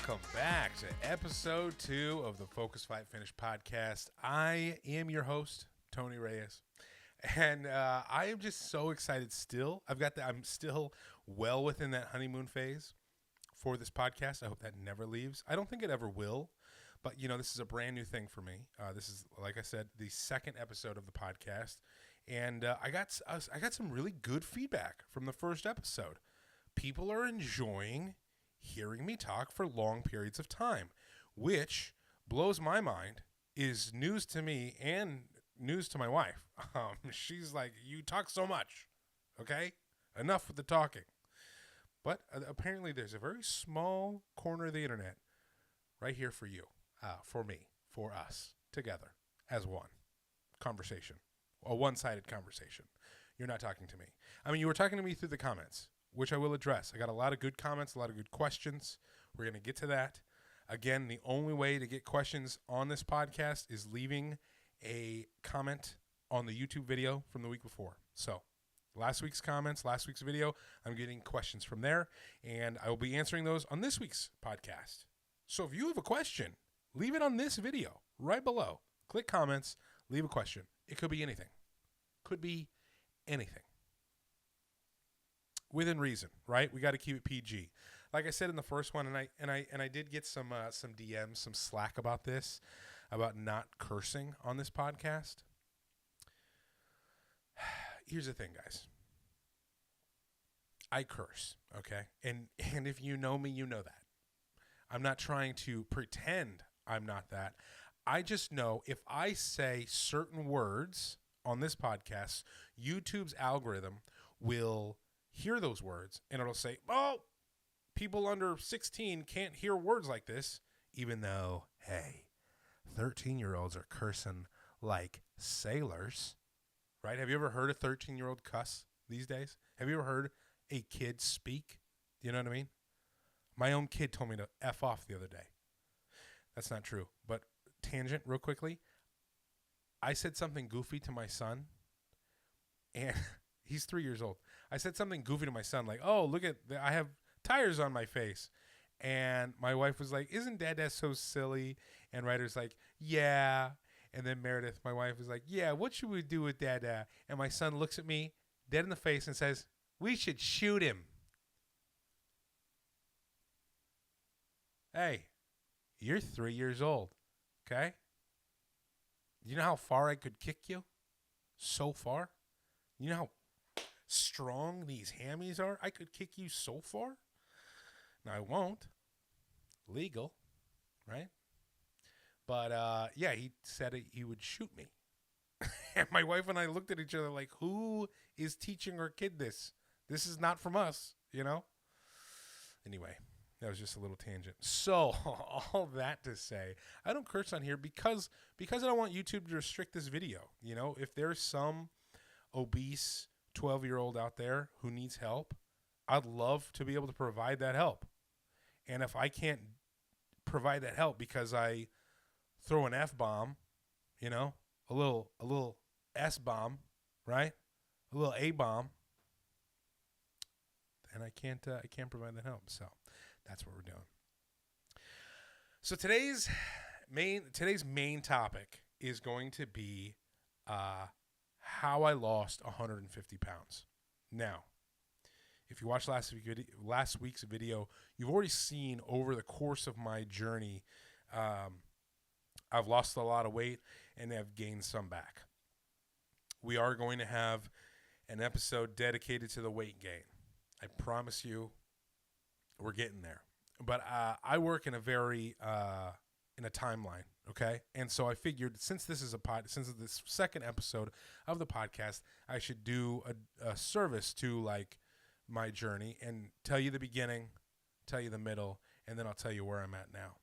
Welcome back to episode 2 of the Focus Fight Finish podcast. I am your host, Tony Reyes, and I am just so excited still. I'm still well within that honeymoon phase for this podcast. I hope that never leaves. I don't think it ever will, but this is a brand new thing for me. This is, like I said, the second episode of the podcast, and I got some really good feedback from the first episode. People are enjoying hearing me talk for long periods of time, which blows my mind, is news to me and news to my wife. She's like, you talk so much, okay? Enough with the talking. But apparently there's a very small corner of the internet right here for you, for me, for us, together, as one conversation, a one-sided conversation. You're not talking to me. I mean, you were talking to me through the comments, which I will address. I got a lot of good comments, a lot of good questions. We're going to get to that. Again, the only way to get questions on this podcast is leaving a comment on the YouTube video from the week before. So last week's comments, last week's video, I'm getting questions from there, and I will be answering those on this week's podcast. So if you have a question, leave it on this video right below. Click comments, leave a question. It could be anything. Could be anything. Within reason, right? We got to keep it PG. Like I said in the first one, and I did get some DMs, some slack about this, about not cursing on this podcast. Here's the thing, guys. I curse, okay? And if you know me, you know that. I'm not trying to pretend I'm not that. I just know if I say certain words on this podcast, YouTube's algorithm will hear those words, and it'll say, oh, people under 16 can't hear words like this, even though, hey, 13-year-olds are cursing like sailors, right? Have you ever heard a 13-year-old cuss these days? Have you ever heard a kid speak? Do you know what I mean? My own kid told me to F off the other day. That's not true, but tangent real quickly. I said something goofy to my son, and he's 3 years old. I said something goofy to my son, like, oh, look at, I have tires on my face. And my wife was like, isn't Dad so silly? And Ryder's like, yeah. And then Meredith, my wife, was like, yeah, what should we do with Dad? And my son looks at me dead in the face and says, we should shoot him. Hey, you're 3 years old, okay? You know how far I could kick you? So far? You know how strong these hammies are? I could kick you so far. Now I won't. Legal, right? But yeah, he said he would shoot me. And my wife and I looked at each other like, who is teaching our kid this? This is not from us, Anyway, that was just a little tangent. So all that to say, I don't curse on here because I don't want YouTube to restrict this video. If there's some obese 12-year-old out there who needs help, I'd love to be able to provide that help. And if I can't provide that help because I throw an F-bomb, a little S-bomb, right? A little A-bomb, then I can't provide that help. So that's what we're doing. So today's main topic is going to be how I lost 150 pounds. Now, if you watched last week's video, you've already seen over the course of my journey, I've lost a lot of weight and have gained some back. We are going to have an episode dedicated to the weight gain. I promise you, we're getting there. But I work in a timeline, okay? And so I figured since this is this second episode of the podcast, I should do a service to like my journey and tell you the beginning, tell you the middle, and then I'll tell you where I'm at now.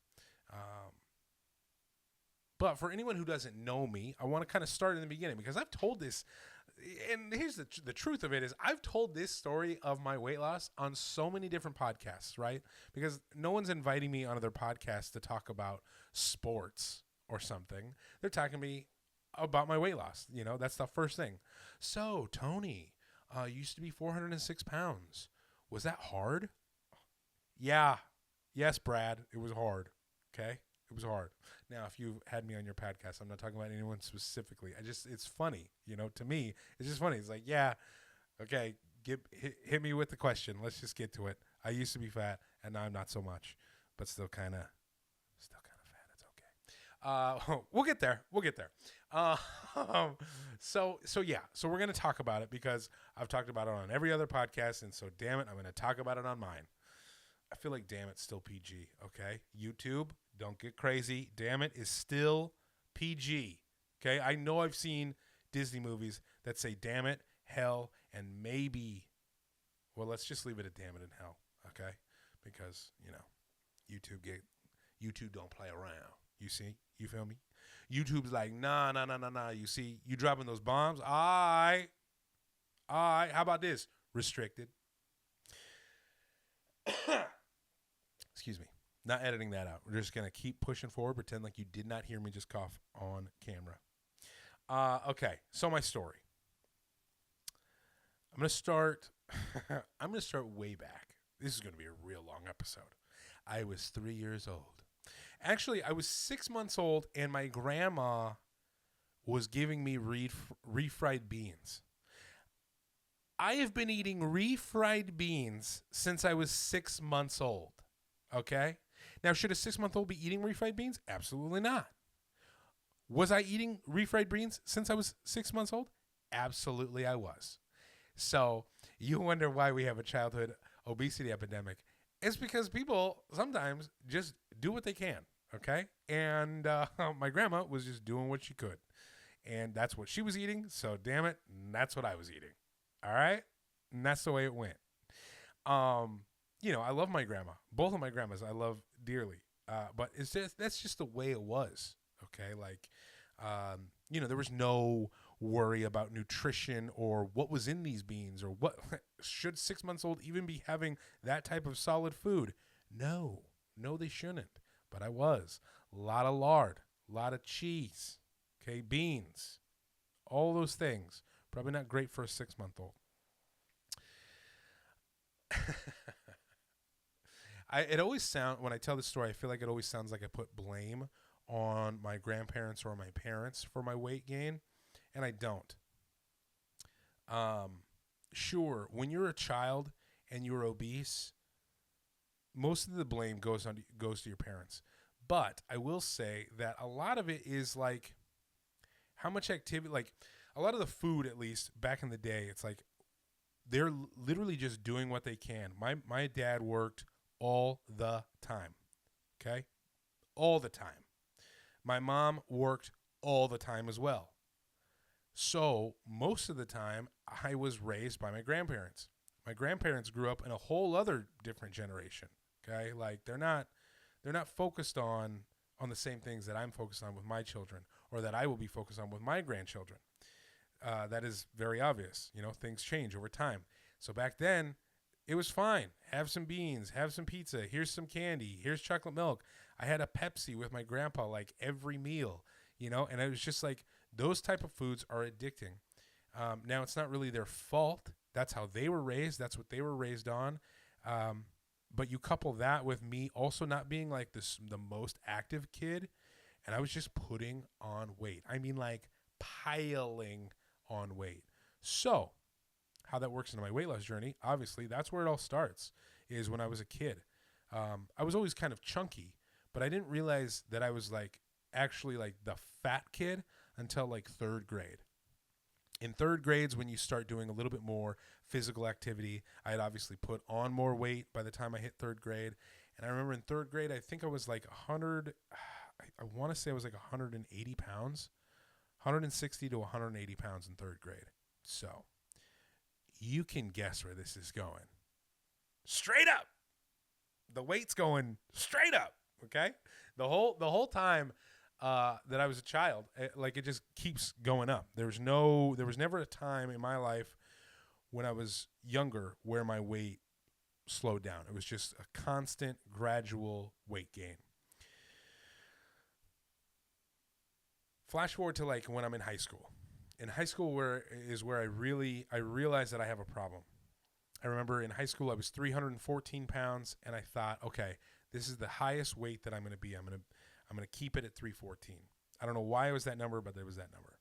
But for anyone who doesn't know me, I want to kind of start in the beginning because I've told this, and here's the truth of it is I've told this story of my weight loss on so many different podcasts, right? Because no one's inviting me onto their podcast to talk about sports or something. They're talking to me about my weight loss. That's the first thing. So, Tony, used to be 406 pounds. Was that hard? Yeah, Yes, Brad, it was hard. Okay? It was hard. Now, if you've had me on your podcast, I'm not talking about anyone specifically. It's funny. To me, it's just funny. It's like, yeah, okay, hit me with the question. Let's just get to it. I used to be fat, and now I'm not so much, but still kind of fat. It's okay. We'll get there. We'll get there. So we're gonna talk about it because I've talked about it on every other podcast, and so damn it, I'm gonna talk about it on mine. I feel like damn it's still PG. Okay, YouTube, don't get crazy. Damn it is still PG. Okay, I know I've seen Disney movies that say damn it, hell, and maybe. Well, let's just leave it at damn it and hell. Okay, because YouTube don't play around. You see, you feel me? YouTube's like, nah. You see, you dropping those bombs. All right. How about this? Restricted. Excuse me. Not editing that out. We're just going to keep pushing forward. Pretend like you did not hear me just cough on camera. Okay. So my story. I'm going to start way back. This is going to be a real long episode. I was 3 years old. Actually, I was 6 months old, and my grandma was giving me refried beans. I have been eating refried beans since I was 6 months old. Okay? Now, should a 6-month-old be eating refried beans? Absolutely not. Was I eating refried beans since I was 6 months old? Absolutely, I was. So you wonder why we have a childhood obesity epidemic. It's because people sometimes just do what they can, okay? And my grandma was just doing what she could. And that's what she was eating, so damn it, that's what I was eating. All right? And that's the way it went. I love my grandma. Both of my grandmas I love dearly. But that's just the way it was, okay? Like, there was no worry about nutrition or what was in these beans or what should 6 months old even be having that type of solid food. No, they shouldn't. But I was. A lot of lard, a lot of cheese, okay, beans, all those things. Probably not great for a 6-month-old. When I tell this story, I feel like it always sounds like I put blame on my grandparents or my parents for my weight gain, and I don't. Sure, when you're a child and you're obese, most of the blame goes to your parents. But I will say that a lot of it is like how much activity, like a lot of the food, at least back in the day, it's like they're literally just doing what they can. My dad worked all the time, okay? All the time. My mom worked all the time as well. So most of the time, I was raised by my grandparents. My grandparents grew up in a whole other different generation, okay? Like they're not focused on the same things that I'm focused on with my children or that I will be focused on with my grandchildren. That is very obvious. Things change over time. So back then, it was fine. Have some beans, have some pizza. Here's some candy. Here's chocolate milk. I had a Pepsi with my grandpa like every meal, and it was just like those type of foods are addicting. Now, it's not really their fault. That's how they were raised. That's what they were raised on. But you couple that with me also not being like the most active kid, and I was just putting on weight. I mean, like piling on weight. So how that works into my weight loss journey, obviously, that's where it all starts, is when I was a kid. I was always kind of chunky, but I didn't realize that I was like actually like the fat kid until like third grade. In third grade is when you start doing a little bit more physical activity. I had obviously put on more weight by the time I hit third grade. And I remember in third grade, I think I was like 100, I want to say I was like 180 pounds, 160 to 180 pounds in third grade. So you can guess where this is going. Straight up. The weight's going straight up. Okay. The whole time that I was a child, it just keeps going up. There was never a time in my life when I was younger where my weight slowed down. It was just a constant, gradual weight gain. Flash forward to like when I'm in high school. In high school where I realized that I have a problem. I remember in high school I was 314 pounds, and I thought, okay, This is the highest weight that I'm going to be. I'm going to keep it at 314. I don't know why it was that number, but there was that number.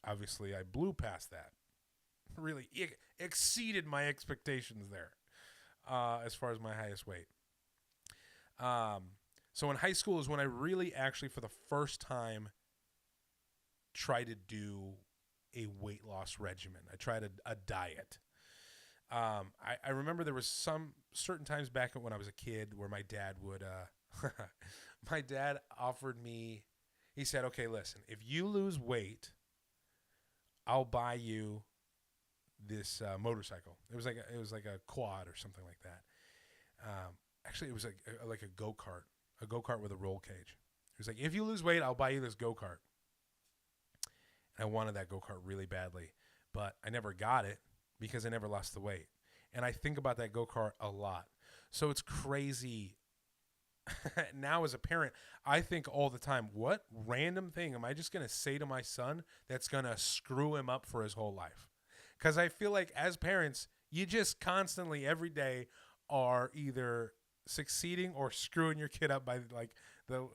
Obviously, I blew past that. Really exceeded my expectations there as far as my highest weight. So in high school is when I really actually for the first time tried to do a weight loss regimen. I tried a diet. I remember there was some certain times back when I was a kid where my dad would, my dad offered me, he said, okay, listen, if you lose weight, I'll buy you this motorcycle. It was like a quad or something like that. Actually, it was like a go-kart with a roll cage. He was like, if you lose weight, I'll buy you this go-kart. And I wanted that go-kart really badly, but I never got it because I never lost the weight. And I think about that go-kart a lot. So it's crazy. Now as a parent, I think all the time, what random thing am I just going to say to my son that's going to screw him up for his whole life? Because I feel like as parents, you just constantly every day are either succeeding or screwing your kid up by like the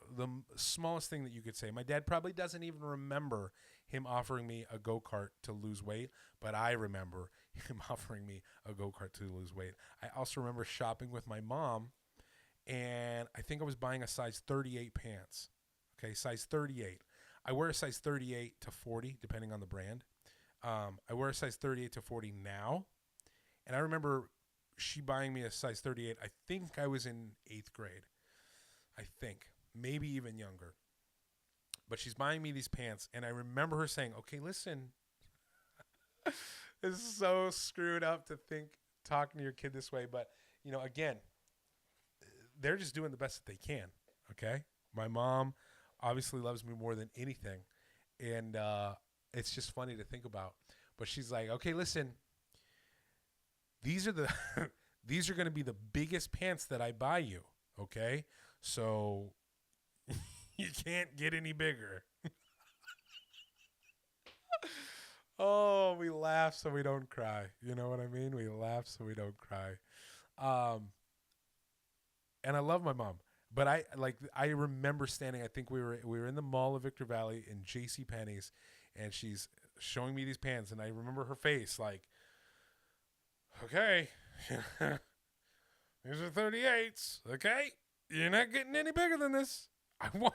smallest thing that you could say. My dad probably doesn't even remember him offering me a go-kart to lose weight, but I remember him offering me a go-kart to lose weight. I also remember shopping with my mom, and I think I was buying a size 38 pants. Okay, size 38. I wear a size 38 to 40, depending on the brand. I wear a size 38 to 40 now, and I remember she buying me a size 38. I think I was in 8th grade. I think. Maybe even younger. But she's buying me these pants, and I remember her saying, okay, listen, it's so screwed up to think talking to your kid this way. But, you know, again, they're just doing the best that they can, okay? My mom obviously loves me more than anything, and it's just funny to think about. But she's like, okay, listen, these are the these are going to be the biggest pants that I buy you, okay? So you can't get any bigger. Oh, we laugh so we don't cry. You know what I mean? We laugh so we don't cry. And I love my mom, but I remember standing. I think we were in the mall of Victor Valley in J.C. Penney's, and she's showing me these pants, and I remember her face like, okay, these are 38s. Okay, you're not getting any bigger than this.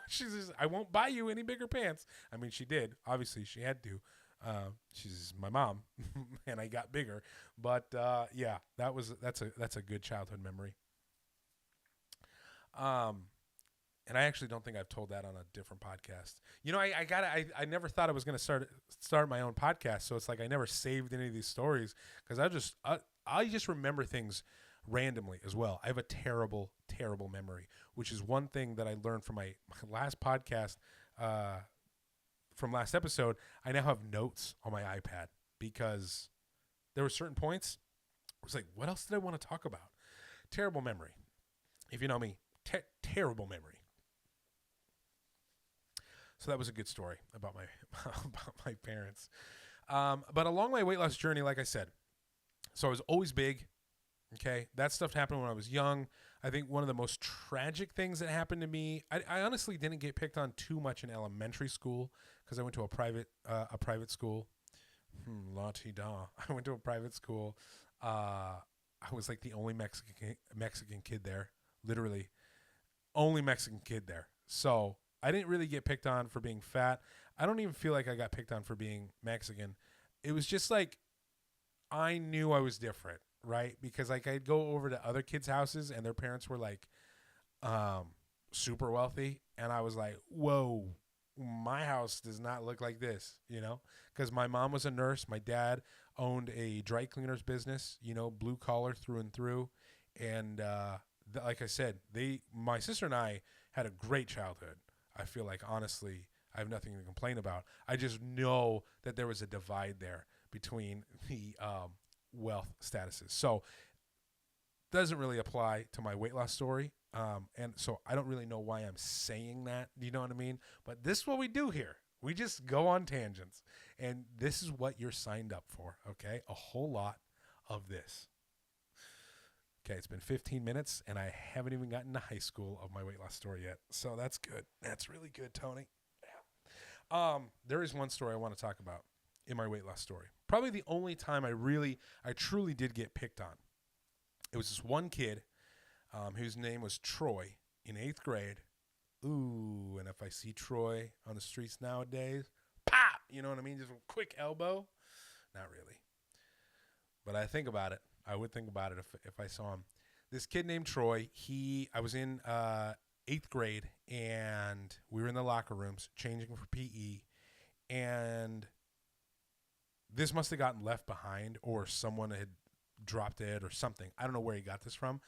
She says, I won't buy you any bigger pants. I mean, she did. Obviously, she had to. She's my mom, and I got bigger. But yeah, that's a good childhood memory. And I actually don't think I've told that on a different podcast. You know, I never thought I was going to start my own podcast. So it's like I never saved any of these stories because I just remember things randomly as well. I have a terrible, terrible memory, which is one thing that I learned from my last podcast, from last episode. I now have notes on my iPad because there were certain points. I was like, what else did I want to talk about? Terrible memory. If you know me, terrible memory. So that was a good story about my parents. But along my weight loss journey, like I said, so I was always big. Okay, that stuff happened when I was young. I think one of the most tragic things that happened to me, I honestly didn't get picked on too much in elementary school because I went to a private school. La-ti-da. I went to a private school. I was like the only Mexican kid there, literally only Mexican kid there. So I didn't really get picked on for being fat. I don't even feel like I got picked on for being Mexican. It was just like I knew I was different. Right? Because like I'd go over to other kids' houses and their parents were like super wealthy. And I was like, whoa, my house does not look like this, you know? Because my mom was a nurse. My dad owned a dry cleaners business, you know, blue collar through and through. And like I said, my sister and I had a great childhood. I feel like, honestly, I have nothing to complain about. I just know that there was a divide there between the wealth statuses. So doesn't really apply to my weight loss story. And so I don't really know why I'm saying that. You know what I mean? But this is what we do here. We just go on tangents. And this is what you're signed up for, okay? A whole lot of this. Okay, it's been 15 minutes, and I haven't even gotten to high school of my weight loss story yet. So that's good. That's really good, Tony. Yeah. There is one story I want to talk about in my weight loss story. Probably the only time I truly did get picked on. It was this one kid whose name was Troy in 8th grade. Ooh, and if I see Troy on the streets nowadays, pop! You know what I mean? Just a quick elbow. Not really. But I think about it. I would think about it if I saw him. This kid named Troy, I was in 8th grade, and we were in the locker rooms changing for PE, and this must have gotten left behind, or someone had dropped it or something. I don't know where he got this from,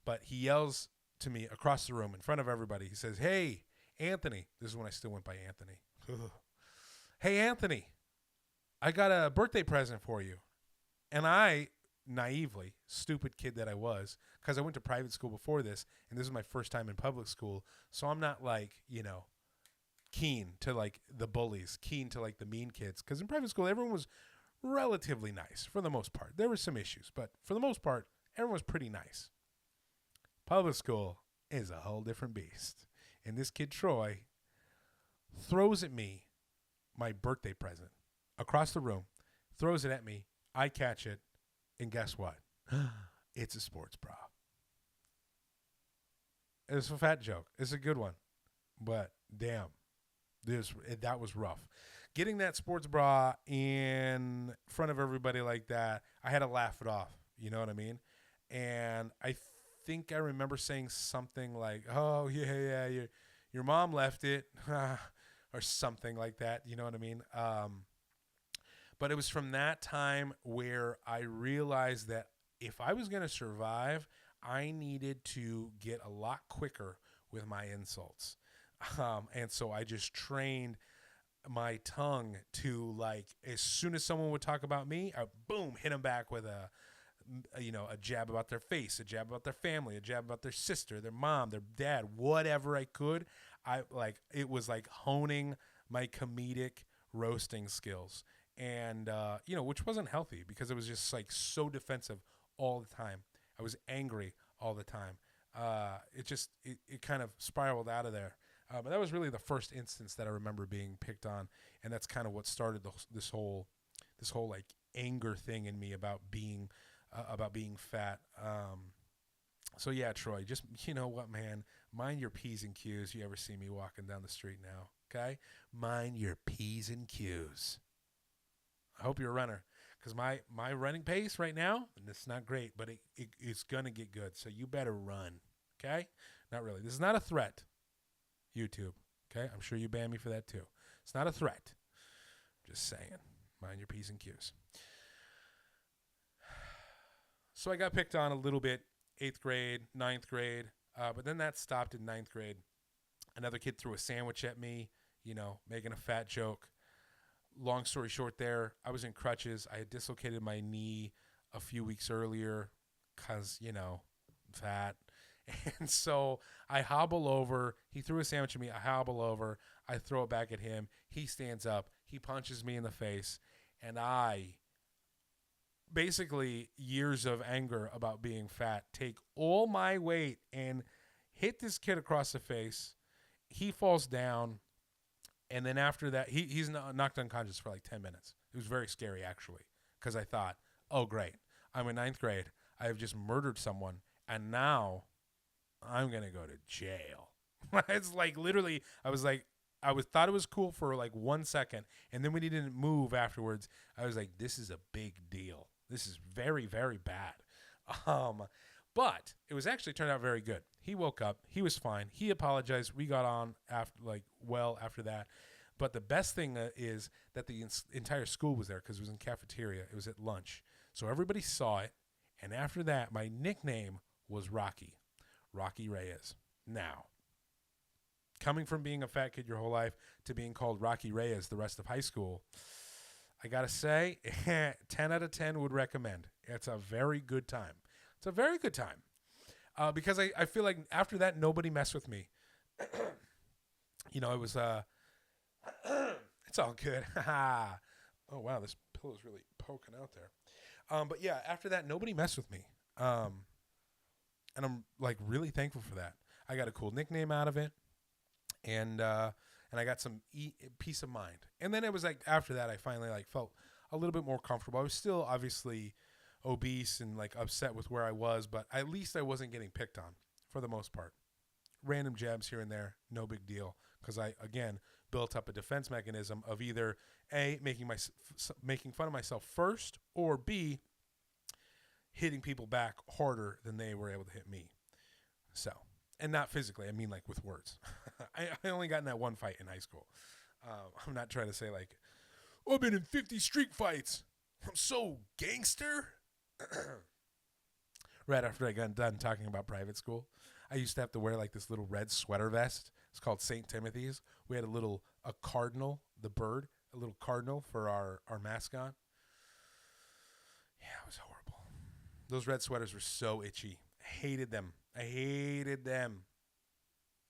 but he yells to me across the room in front of everybody. He says, "Hey, Anthony." This is when I still went by Anthony. "Hey, Anthony, I got a birthday present for you." And I, naively, stupid kid that I was, because I went to private school before this, and this is my first time in public school, so I'm not like, keen to like the bullies, keen to like the mean kids, because in private school, everyone was relatively nice for the most part. There were some issues, but for the most part, everyone was pretty nice. Public school is a whole different beast. And this kid, Troy, throws at me my birthday present across the room, throws it at me. I catch it, and guess what? It's a sports bra. It's a fat joke. It's a good one. But damn, that was rough. Getting that sports bra in front of everybody like that, I had to laugh it off. You know what I mean? And I think I remember saying something like, "Oh, yeah, your mom left it," or something like that. You know what I mean? But it was from that time where I realized that if I was going to survive, I needed to get a lot quicker with my insults. And so I just trained my tongue to, like, as soon as someone would talk about me, I boom, hit them back with a jab about their face, a jab about their family, a jab about their sister, their mom, their dad, whatever I could. It was like honing my comedic roasting skills. And, which wasn't healthy because it was just like so defensive all the time. I was angry all the time. It kind of spiraled out of there. But that was really the first instance that I remember being picked on. And that's kind of what started this whole like anger thing in me about being fat. So yeah, Troy, just, you know what, man, mind your P's and Q's. You ever see me walking down the street now? Okay. Mind your P's and Q's. I hope you're a runner, because my running pace right now, and it's not great, but it's going to get good. So you better run, okay? Not really. This is not a threat, YouTube, okay? I'm sure you ban me for that too. It's not a threat. Just saying. Mind your P's and Q's. So I got picked on a little bit, 8th grade, 9th grade, but then that stopped in 9th grade. Another kid threw a sandwich at me, making a fat joke. Long story short there, I was in crutches. I had dislocated my knee a few weeks earlier because, fat. And so I hobble over. He threw a sandwich at me. I hobble over. I throw it back at him. He stands up. He punches me in the face. And I, basically years of anger about being fat, take all my weight and hit this kid across the face. He falls down. And then after that, he's knocked unconscious for like 10 minutes. It was very scary, actually, because I thought, oh, great. I'm in 9th grade. I have just murdered someone, and now I'm going to go to jail. It's like literally, I thought it was cool for like 1 second, and then when he didn't move afterwards, I was like, this is a big deal. This is very, very bad. But it was actually turned out very good. He woke up. He was fine. He apologized. We got on after that. But the best thing is that the entire school was there because it was in cafeteria. It was at lunch. So everybody saw it. And after that, my nickname was Rocky Reyes. Now, coming from being a fat kid your whole life to being called Rocky Reyes the rest of high school, I got to say, 10 out of 10 would recommend. It's a very good time. It's a very good time because I feel like after that, nobody messed with me. It was, it's all good. Oh, wow, this pillow's really poking out there. But yeah, after that, nobody messed with me. and I'm like really thankful for that. I got a cool nickname out of it, and I got some peace of mind. And then it was like after that, I finally like felt a little bit more comfortable. I was still obviously obese and like upset with where I was, but at least I wasn't getting picked on for the most part. Random jabs here and there, no big deal, because I again built up a defense mechanism of either A, making fun of myself first, or B, hitting people back harder than they were able to hit me. So, and not physically, I mean like with words. I only got in that one fight in high school. I'm not trying to say like, oh, I've been in 50 street fights. I'm so gangster. Right after I got done talking about private school, I used to have to wear like this little red sweater vest. It's called St. Timothy's. We had a cardinal, the bird, a little cardinal for our mascot. Yeah, it was horrible. Those red sweaters were so itchy. I hated them.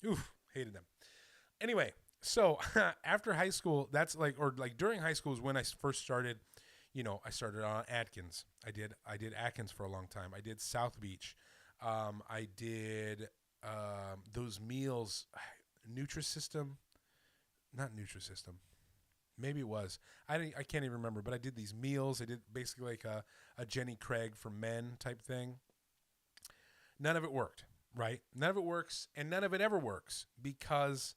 Oof, hated them. Anyway, so after high school, that's like, or like during high school is when I first started, I started on Atkins. I did Atkins for a long time. I did South Beach. I did those meals, Nutrisystem, not Nutrisystem. Maybe it was. I can't even remember, but I did these meals. I did basically like a Jenny Craig for men type thing. None of it worked, right? None of it works, and none of it ever works because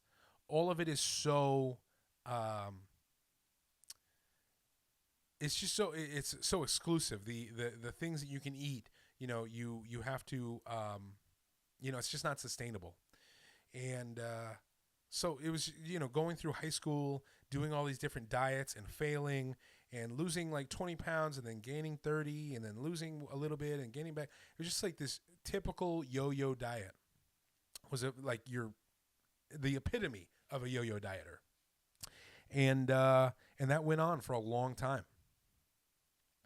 all of it is so it's so exclusive. The things that you can eat, you have to it's just not sustainable. And so it was, going through high school, doing all these different diets and failing and losing like 20 pounds and then gaining 30 and then losing a little bit and gaining back. It was just like this typical yo-yo diet. Was it like the epitome of a yo-yo dieter? And that went on for a long time.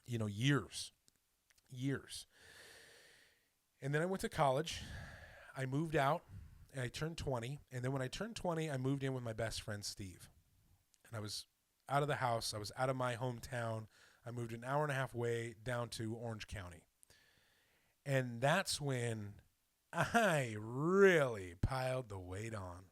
Years. And then I went to college. I moved out and I turned 20. And then when I turned 20, I moved in with my best friend, Steve. And I was out of the house. I was out of my hometown. I moved an hour and a half way down to Orange County. And that's when I really piled the weight on.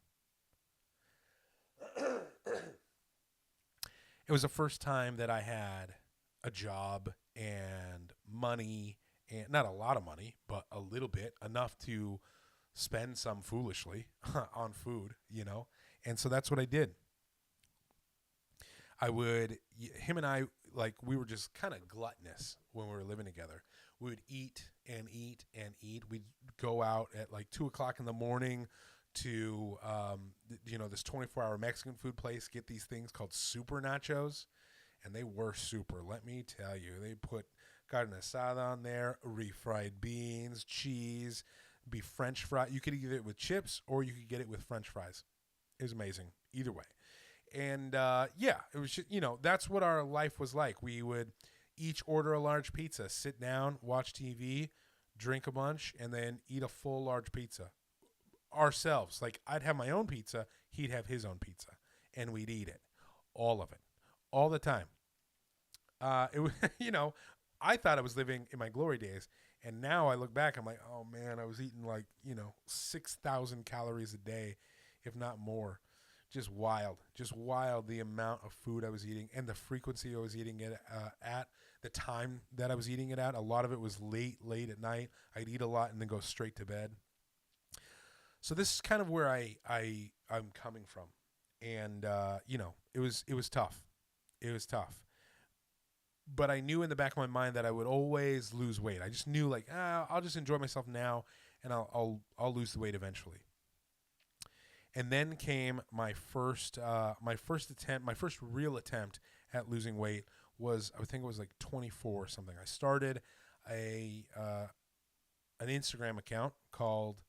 It was the first time that I had a job and money, and not a lot of money, but a little bit, enough to spend some foolishly on food, And so that's what I did. Him and I, like, we were just kind of gluttonous when we were living together. We would eat and eat and eat. We'd go out at like 2:00 in the morning to, this 24-hour Mexican food place, get these things called super nachos. And they were super, let me tell you. They put carne asada on there, refried beans, cheese, be French fry. You could get it with chips or you could get it with French fries. It was amazing either way. And it was just, that's what our life was like. We would each order a large pizza, sit down, watch TV, drink a bunch, and then eat a full large pizza ourselves. Like, I'd have my own pizza, he'd have his own pizza, and we'd eat it, all of it, all the time. It was, I thought I was living in my glory days, and now I look back, I'm like, oh man, I was eating like 6,000 calories a day, if not more. Just wild the amount of food I was eating and the frequency I was eating it at, the time that I was eating it at. A lot of it was late at night. I'd eat a lot and then go straight to bed. So this is kind of where I'm coming from. And, it was tough. It was tough. But I knew in the back of my mind that I would always lose weight. I just knew like, I'll just enjoy myself now and I'll lose the weight eventually. And then came my first real attempt at losing weight was, I think it was like 24 or something. I started an Instagram account called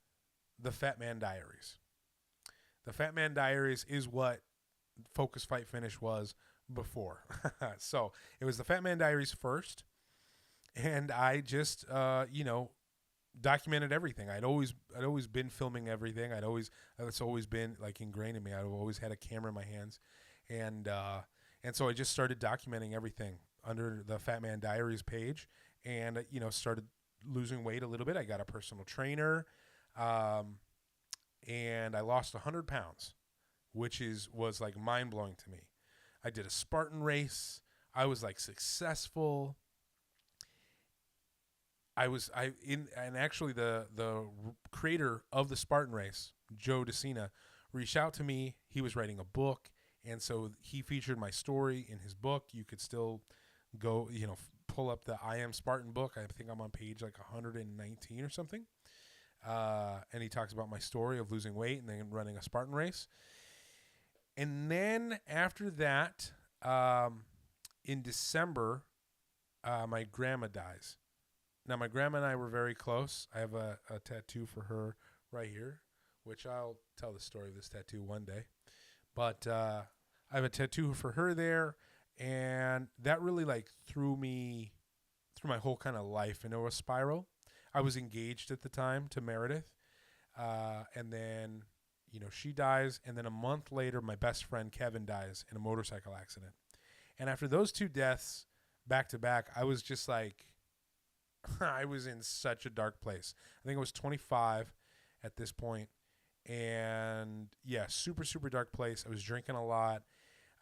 The Fat Man Diaries. The Fat Man Diaries is what Focus Fight Finish was before. So it was The Fat Man Diaries first, and I just documented everything. I'd always been filming everything. It's always been like ingrained in me. I've always had a camera in my hands, and so I just started documenting everything under the Fat Man Diaries page, and started losing weight a little bit. I got a personal trainer, and I lost 100 pounds, which was like mind blowing to me. I did a Spartan race. I was like successful. And actually the creator of the Spartan race, Joe DeCina, reached out to me. He was writing a book, and so he featured my story in his book. You could still go, pull up the I Am Spartan book. I think I'm on page like 119 or something. And he talks about my story of losing weight and then running a Spartan race. And then after that, in December, my grandma dies. Now, my grandma and I were very close. I have a tattoo for her right here, which I'll tell the story of this tattoo one day. But I have a tattoo for her there, and that really like threw me through my whole kind of life into a spiral. I was engaged at the time to Meredith, and then she dies, and then a month later, my best friend Kevin dies in a motorcycle accident. And after those two deaths back to back, I was just like, I was in such a dark place. I think I was 25 at this point. And yeah, super, super dark place. I was drinking a lot.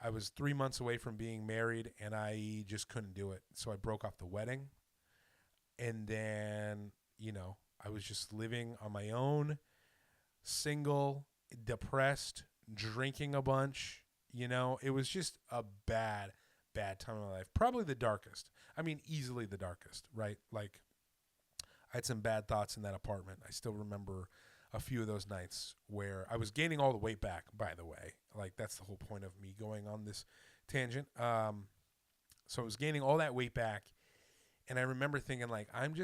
I was 3 months away from being married, and I just couldn't do it. So I broke off the wedding. And then, I was just living on my own, single, depressed, drinking a bunch. It was just a bad time in my life. Probably the darkest. I mean, easily the darkest, right? Like, I had some bad thoughts in that apartment. I still remember a few of those nights where I was gaining all the weight back, by the way. Like, that's the whole point of me going on this tangent. So I was gaining all that weight back, and I remember thinking, like, I'm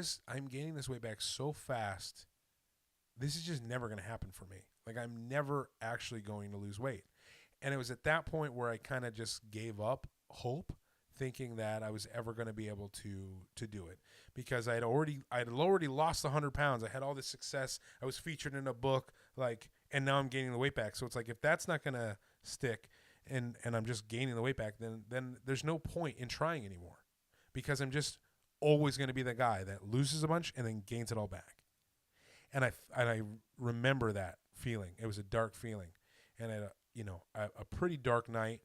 gaining this weight back so fast, this is just never going to happen for me. Like, I'm never actually going to lose weight. And it was at that point where I kind of just gave up hope, thinking that I was ever going to be able to do it, because I had already lost 100 pounds. I had all this success. I was featured in a book, and now I'm gaining the weight back. So it's like, if that's not going to stick, and I'm just gaining the weight back, then there's no point in trying anymore, because I'm just always going to be the guy that loses a bunch and then gains it all back. And I remember that feeling. It was a dark feeling, and a pretty dark night.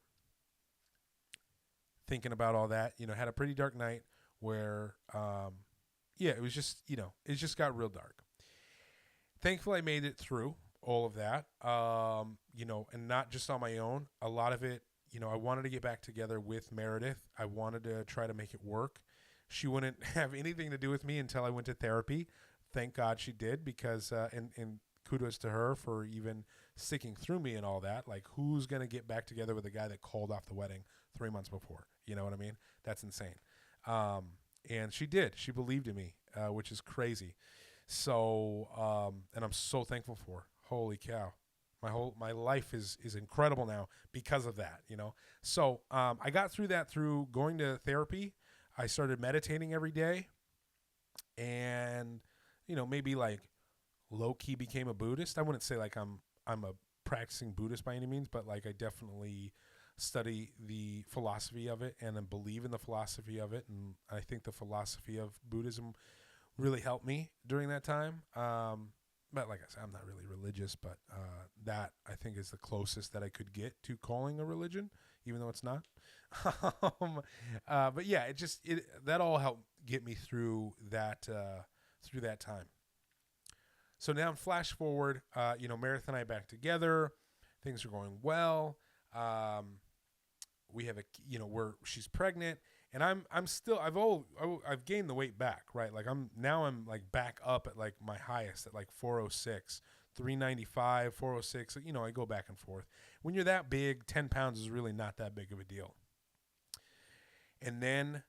Thinking about all that, had a pretty dark night where, it was just, it just got real dark. Thankfully, I made it through all of that, and not just on my own. A lot of it, I wanted to get back together with Meredith. I wanted to try to make it work. She wouldn't have anything to do with me until I went to therapy. Thank God she did, because, and kudos to her for even sticking through me and all that. Like, who's going to get back together with a guy that called off the wedding 3 months before? You know what I mean? That's insane. And she did. She believed in me, which is crazy. So, and I'm so thankful for her. Holy cow. My life is incredible now because of that, So, I got through that through going to therapy. I started meditating every day, and, maybe like low key became a Buddhist. I wouldn't say like I'm a practicing Buddhist by any means, but like I definitely study the philosophy of it and then believe in the philosophy of it. And I think the philosophy of Buddhism really helped me during that time. But like I said, I'm not really religious, but that I think is the closest that I could get to calling a religion, even though it's not. But yeah, that all helped get me through that time. So now flash forward, Meredith and I back together. Things are going well. We have she's pregnant, and I've gained the weight back, right? Like I'm like back up at like my highest at like 406, 395, 406. I go back and forth. When you're that big, 10 pounds is really not that big of a deal. And then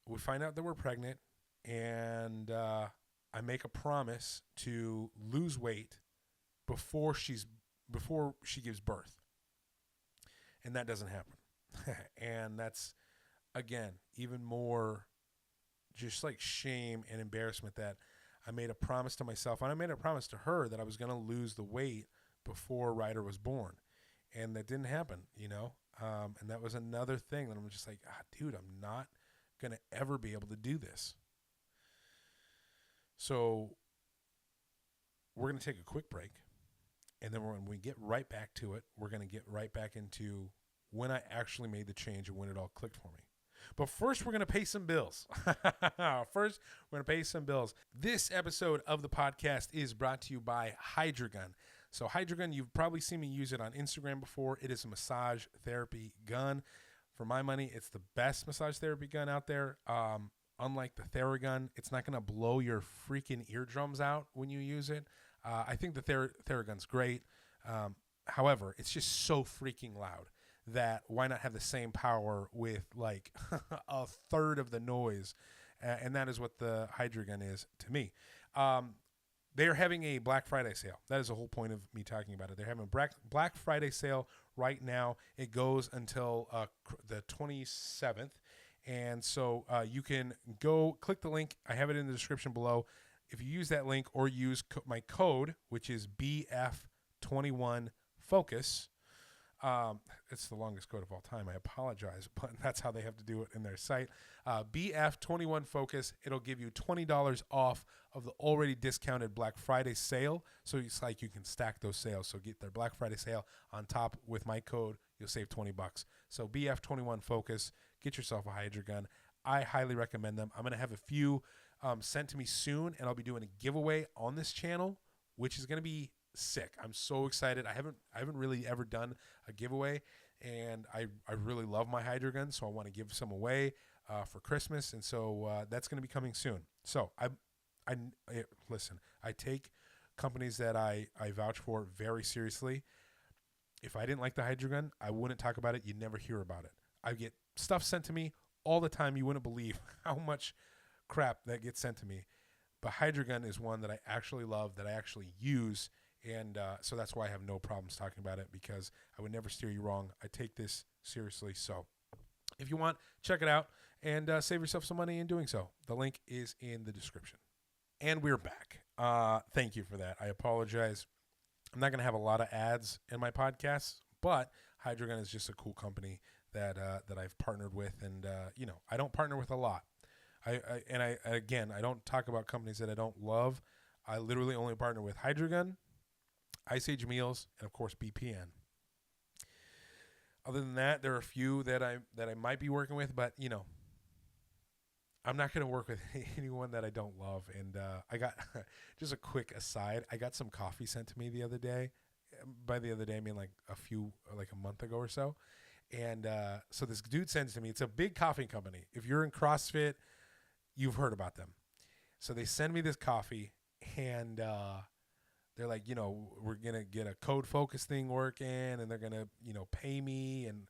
we find out that we're pregnant, and I make a promise to lose weight before she gives birth. And that doesn't happen. And that's, again, even more just like shame and embarrassment that I made a promise to myself, and I made a promise to her that I was going to lose the weight before Ryder was born. And that didn't happen, and that was another thing that I'm just like, dude, I'm not going to ever be able to do this. So we're going to take a quick break. And then when we get right back to it, we're going to get right back into when I actually made the change and when it all clicked for me. But first, we're going to pay some bills. First, we're going to pay some bills. This episode of the podcast is brought to you by Hydrogun. So Hydrogun, you've probably seen me use it on Instagram before. It is a massage therapy gun. For my money, it's the best massage therapy gun out there. Unlike the Theragun, it's not going to blow your freaking eardrums out when you use it. I think the Theragun's great. However, it's just so freaking loud that why not have the same power with like a third of the noise? And that is what the Hydrogun is to me. They're having a Black Friday sale. That is the whole point of me talking about it. They're having a Black Friday sale right now. It goes until the 27th. And so you can go click the link. I have it in the description below. If you use that link or use my code, which is BF21FOCUS, it's the longest code of all time. I apologize, but that's how they have to do it in their site. BF21FOCUS, it'll give you $20 off of the already discounted Black Friday sale. So it's like you can stack those sales. So get their Black Friday sale on top with my code. You'll save $20. So BF21FOCUS, get yourself a Hydrogun. I highly recommend them. I'm going to have a few sent to me soon, and I'll be doing a giveaway on this channel, which is going to be sick. I'm so excited. I haven't really ever done a giveaway, and I really love my Hydrogun, so I want to give some away for Christmas, and so that's going to be coming soon. So listen, I take companies that I vouch for very seriously. If I didn't like the Hydrogun, I wouldn't talk about it. You'd never hear about it. I get stuff sent to me all the time. You wouldn't believe how much crap that gets sent to me. But Hydrogun is one that I actually love, that I actually use. And so that's why I have no problems talking about it, because I would never steer you wrong. I take this seriously. So if you want, check it out and save yourself some money in doing so. The link is in the description. And we're back. Thank you for that. I apologize. I'm not going to have a lot of ads in my podcasts, but Hydrogun is just a cool company that I've partnered with. And, I don't partner with a lot. I don't talk about companies that I don't love. I literally only partner with Hydrogun, Ice Age Meals, and of course BPN. Other than that, there are a few that I might be working with, but I'm not going to work with anyone that I don't love. And I got just a quick aside. I got some coffee sent to me the other day. By the other day, I mean like a month ago or so. And so this dude sends to me. It's a big coffee company. If you're in CrossFit, you've heard about them. So they send me this coffee, and they're like, we're going to get a code focus thing working, and they're going to, pay me and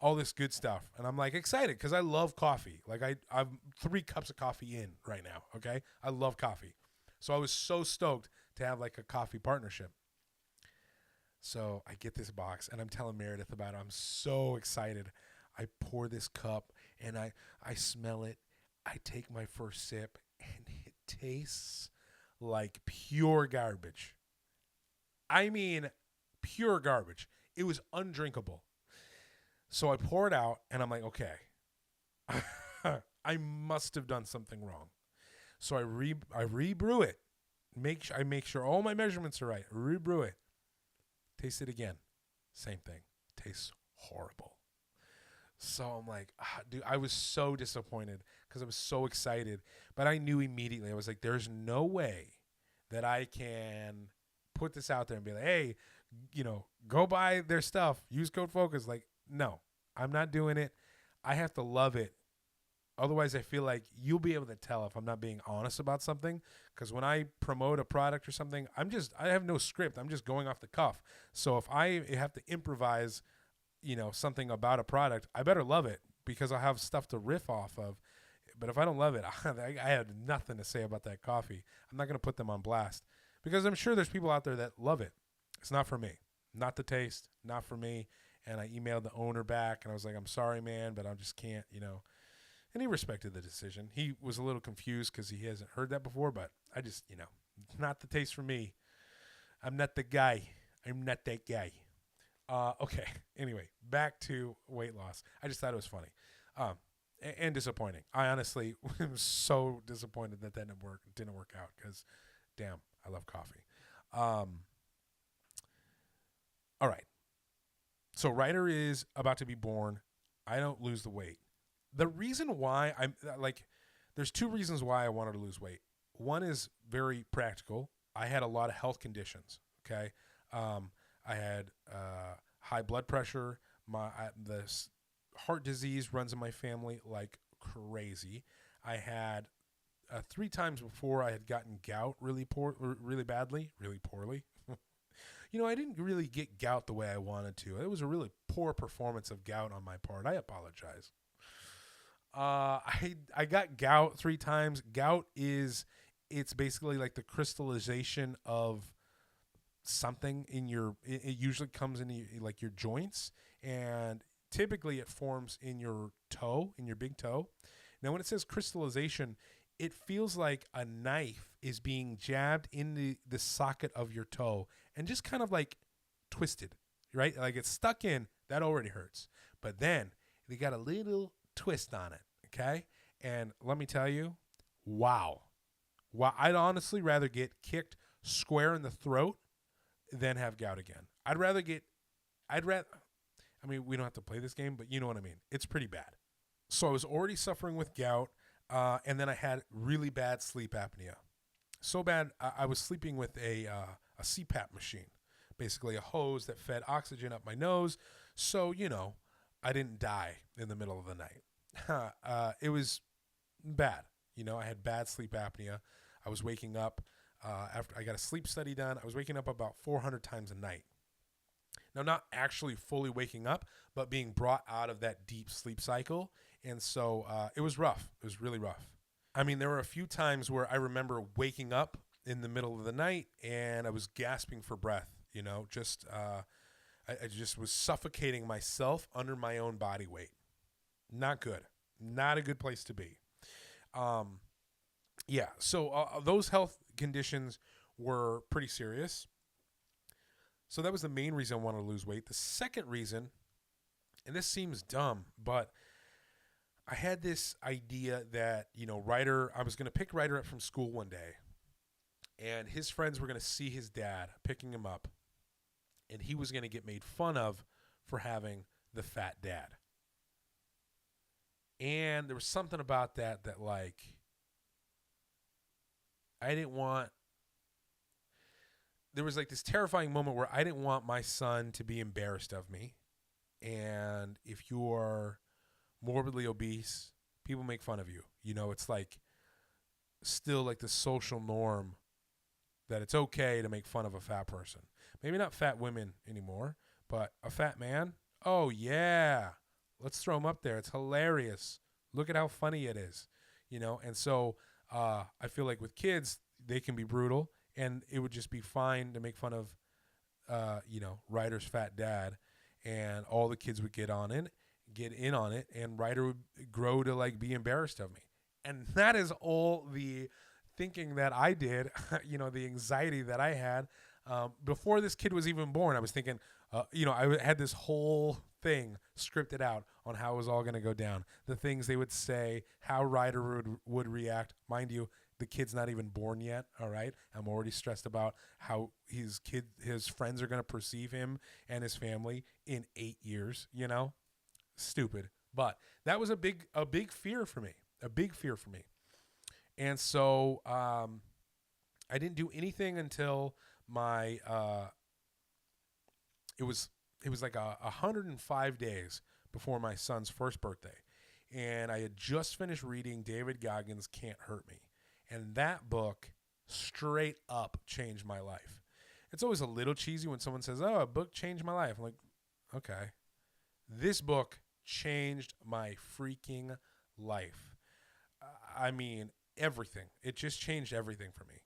all this good stuff. And I'm like excited because I love coffee. Like I'm 3 cups of coffee in right now. Okay. I love coffee. So I was so stoked to have like a coffee partnership. So I get this box and I'm telling Meredith about it. I'm so excited. I pour this cup and I smell it. I take my first sip and it tastes like pure garbage. I mean, pure garbage. It was undrinkable. So I pour it out and I'm like, okay, I must have done something wrong. So I rebrew it. I make sure all my measurements are right. Rebrew it. Taste it again. Same thing. Tastes horrible. So I'm like, dude, I was so disappointed because I was so excited. But I knew immediately. I was like, there's no way that I can put this out there and be like, hey, go buy their stuff. Use code FOCUS. Like, no, I'm not doing it. I have to love it. Otherwise, I feel like you'll be able to tell if I'm not being honest about something. Because when I promote a product or something, I have no script. I'm just going off the cuff. So if I have to improvise, something about a product, I better love it because I'll have stuff to riff off of. But if I don't love it, I have nothing to say about that coffee. I'm not going to put them on blast because I'm sure there's people out there that love it. It's not for me. Not the taste. Not for me. And I emailed the owner back and I was like, I'm sorry, man, but I just can't, And he respected the decision. He was a little confused because he hasn't heard that before, but I just, not the taste for me. I'm not the guy. I'm not that guy. Okay. Anyway, back to weight loss. I just thought it was funny. and disappointing. I honestly was so disappointed that didn't work out because, damn, I love coffee. Um, all right. So Ryder is about to be born. I don't lose the weight. The reason why I'm like, there's two reasons why I wanted to lose weight. One is very practical. I had a lot of health conditions. Okay, I had high blood pressure. The heart disease runs in my family like crazy. I had 3 times before I had gotten gout really badly, really poorly. I didn't really get gout the way I wanted to. It was a really poor performance of gout on my part. I apologize. I got gout 3 times. Gout it's basically like the crystallization of something in it usually comes in like your joints, and typically it forms in your toe, in your big toe. Now when it says crystallization, it feels like a knife is being jabbed in the socket of your toe and just kind of like twisted, right? Like it's stuck in. That already hurts. But then they got a little twist on it, okay? And let me tell you, wow. I'd honestly rather get kicked square in the throat than have gout again. I mean, we don't have to play this game, but you know what I mean. It's pretty bad. So I was already suffering with gout, and then I had really bad sleep apnea. So bad, I was sleeping with a CPAP machine, basically a hose that fed oxygen up my nose. So, I didn't die in the middle of the night. It was bad. I had bad sleep apnea. I was waking up after I got a sleep study done. I was waking up about 400 times a night. Now, not actually fully waking up, but being brought out of that deep sleep cycle. And so it was rough. It was really rough. I mean, there were a few times where I remember waking up in the middle of the night and I was gasping for breath, I just was suffocating myself under my own body weight. Not good. Not a good place to be. So those health conditions were pretty serious. So that was the main reason I wanted to lose weight. The second reason, and this seems dumb, but I had this idea that, I was going to pick Ryder up from school one day, and his friends were going to see his dad picking him up, and he was going to get made fun of for having the fat dad. And there was something about that like, there was like this terrifying moment where I didn't want my son to be embarrassed of me. And if you're morbidly obese, people make fun of you. It's like still like the social norm that it's okay to make fun of a fat person. Maybe not fat women anymore, but a fat man. Oh yeah. Let's throw him up there. It's hilarious. Look at how funny it is, And so I feel like with kids, they can be brutal, and it would just be fine to make fun of, Ryder's fat dad, and all the kids would get in on it, and Ryder would grow to like be embarrassed of me. And that is all the thinking that I did, the anxiety that I had before this kid was even born. I was thinking, I had this whole thing scripted out on how it was all going to go down, the things they would say, how Ryder would react. Mind you, the kid's not even born yet. All right. I'm already stressed about how his friends are going to perceive him and his family in 8 years, stupid. But that was a big fear for me, And so, I didn't do anything until my, it was like 105 days before my son's first birthday. And I had just finished reading David Goggins' Can't Hurt Me. And that book straight up changed my life. It's always a little cheesy when someone says, oh, a book changed my life. I'm like, okay. This book changed my freaking life. I mean, everything. It just changed everything for me.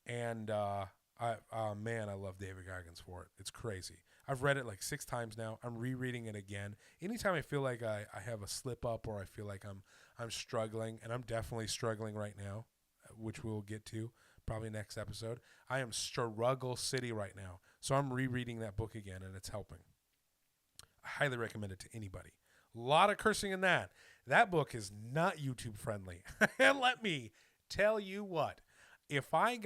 And, man, I love David Goggins for it. It's crazy. I've read it like 6 times now. I'm rereading it again. Anytime I feel like I have a slip up or I feel like I'm struggling, and I'm definitely struggling right now, which we'll get to probably next episode. I am struggle city right now. So I'm rereading that book again, and it's helping. I highly recommend it to anybody. A lot of cursing in that. That book is not YouTube friendly. And let me tell you what. If I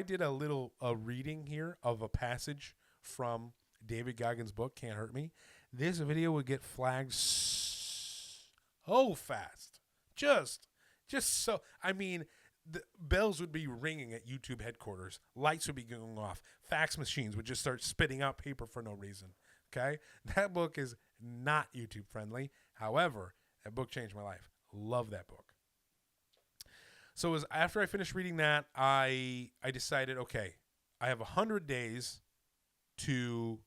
did a reading here of a passage from David Goggins' book, Can't Hurt Me, this video would get flagged so fast. Just so, I mean, the bells would be ringing at YouTube headquarters. Lights would be going off. Fax machines would just start spitting out paper for no reason. Okay? That book is not YouTube friendly. However, that book changed my life. Love that book. So it was after I finished reading that, I decided, okay, I have 100 days to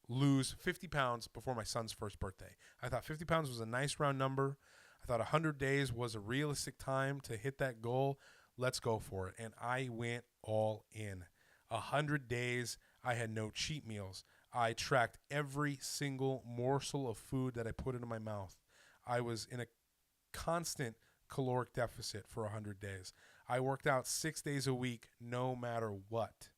lose 50 pounds before my son's first birthday. I thought 50 pounds was a nice round number. I thought 100 days was a realistic time to hit that goal. Let's go for it. And I went all in. 100 days, I had no cheat meals. I tracked every single morsel of food that I put into my mouth. I was in a constant caloric deficit for 100 days. I worked out 6 days a week, no matter what.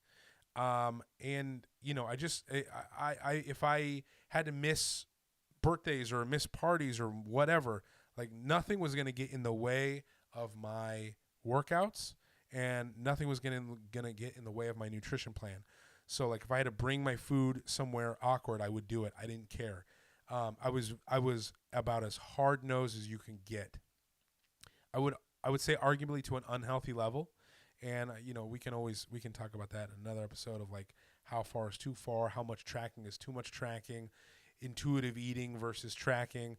And you know, if I had to miss birthdays or miss parties or whatever, like nothing was going to get in the way of my workouts, and nothing was going to get in the way of my nutrition plan. So like if I had to bring my food somewhere awkward, I would do it. I didn't care. I was about as hard-nosed as you can get. I would say arguably to an unhealthy level. And, you know, we can talk about that in another episode of like how far is too far, how much tracking is too much tracking, intuitive eating versus tracking.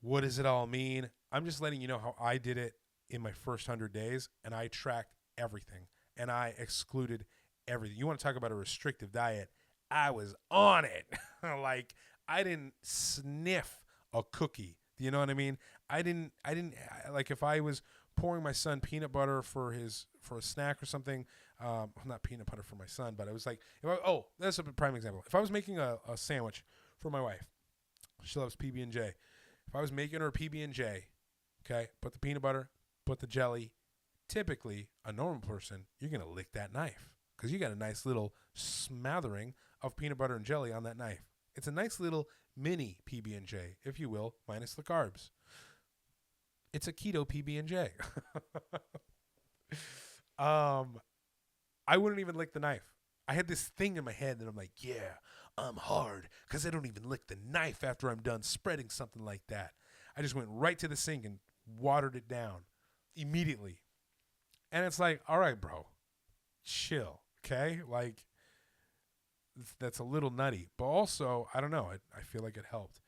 What does it all mean? I'm just letting you know how I did it in my first 100 days, and I tracked everything, and I excluded everything. You want to talk about a restrictive diet? I was on it. Like, I didn't sniff a cookie. Do you know what I mean? I didn't like if I was pouring my son peanut butter for a snack or something. Not peanut butter for my son, but it was like, that's a prime example. If I was making a sandwich for my wife, she loves PB&J. If I was making her a PB&J, okay, put the peanut butter, put the jelly. Typically, a normal person, you're going to lick that knife because you got a nice little smattering of peanut butter and jelly on that knife. It's a nice little mini PB&J, if you will, minus the carbs. It's a keto PB&J. I wouldn't even lick the knife. I had this thing in my head that I'm like, yeah, I'm hard because I don't even lick the knife after I'm done spreading something like that. I just went right to the sink and watered it down immediately. And it's like, all right, bro, chill, okay? Like, that's a little nutty. But also, I don't know, I feel like it helped.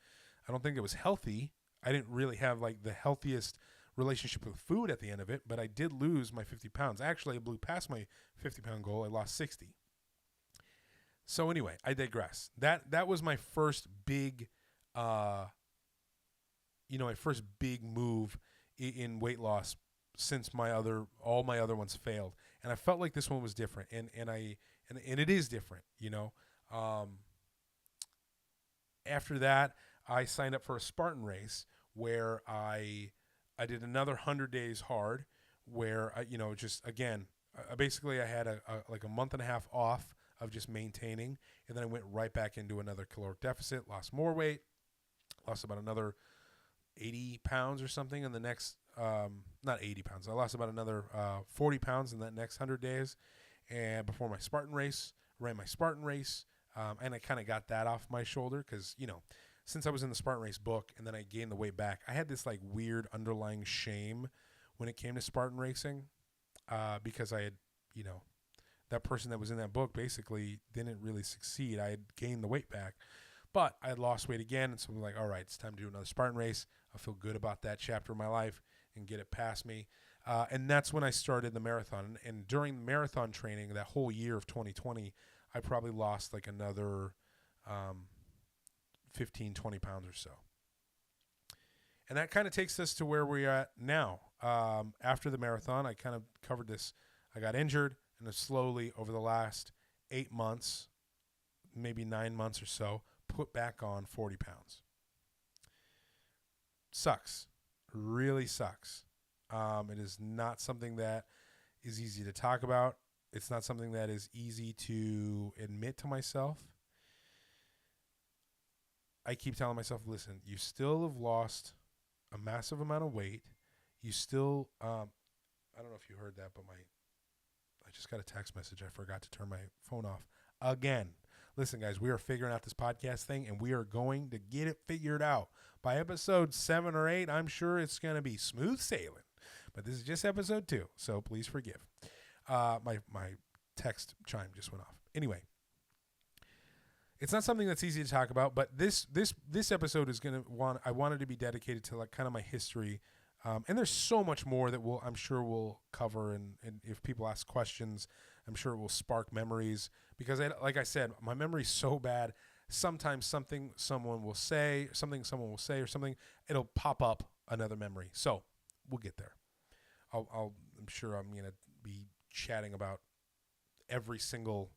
I don't think it was healthy. I didn't really have like the healthiest relationship with food at the end of it, but I did lose my 50 pounds. Actually, I blew past my 50-pound goal. I lost 60. So anyway, I digress. That was my first big, my first big move in weight loss since all my other ones failed. And I felt like this one was different, and it is different, you know. After that, I signed up for a Spartan race where I did another 100 days hard, where basically I had a month and a half off of just maintaining, and then I went right back into another caloric deficit, lost more weight, lost about another 80 pounds or something in the next, not 80 pounds. I lost about another 40 pounds in that next 100 days, and before my Spartan race, ran my Spartan race, and I kind of got that off my shoulder because, you know, since I was in the Spartan race book and then I gained the weight back, I had this like weird underlying shame when it came to Spartan racing, because I had, you know, that person that was in that book basically didn't really succeed. I had gained the weight back, but I had lost weight again. And so I'm like, all right, it's time to do another Spartan race. I feel good about that chapter of my life and get it past me. And that's when I started the marathon. And during the marathon training, that whole year of 2020, I probably lost like another 15, 20 pounds or so. And that kind of takes us to where we're at now. After the marathon, I kind of covered this. I got injured, and slowly over the last 8 months, maybe 9 months or so, put back on 40 pounds. Sucks. Really sucks. It is not something that is easy to talk about. It's not something that is easy to admit to myself. I keep telling myself, listen, you still have lost a massive amount of weight. You still, I don't know if you heard that, but I just got a text message. I forgot to turn my phone off again. Listen, guys, we are figuring out this podcast thing, and we are going to get it figured out. By episode 7 or 8, I'm sure it's going to be smooth sailing. But this is just episode 2, so please forgive. My text chime just went off. Anyway, it's not something that's easy to talk about, but this episode is I wanted to be dedicated to like kind of my history. And there's so much more that I'm sure we'll cover. And if people ask questions, I'm sure it will spark memories because like I said, my memory's so bad. Sometimes someone will say, or something, it'll pop up another memory. So we'll get there. I'm sure I'm going to be chatting about every single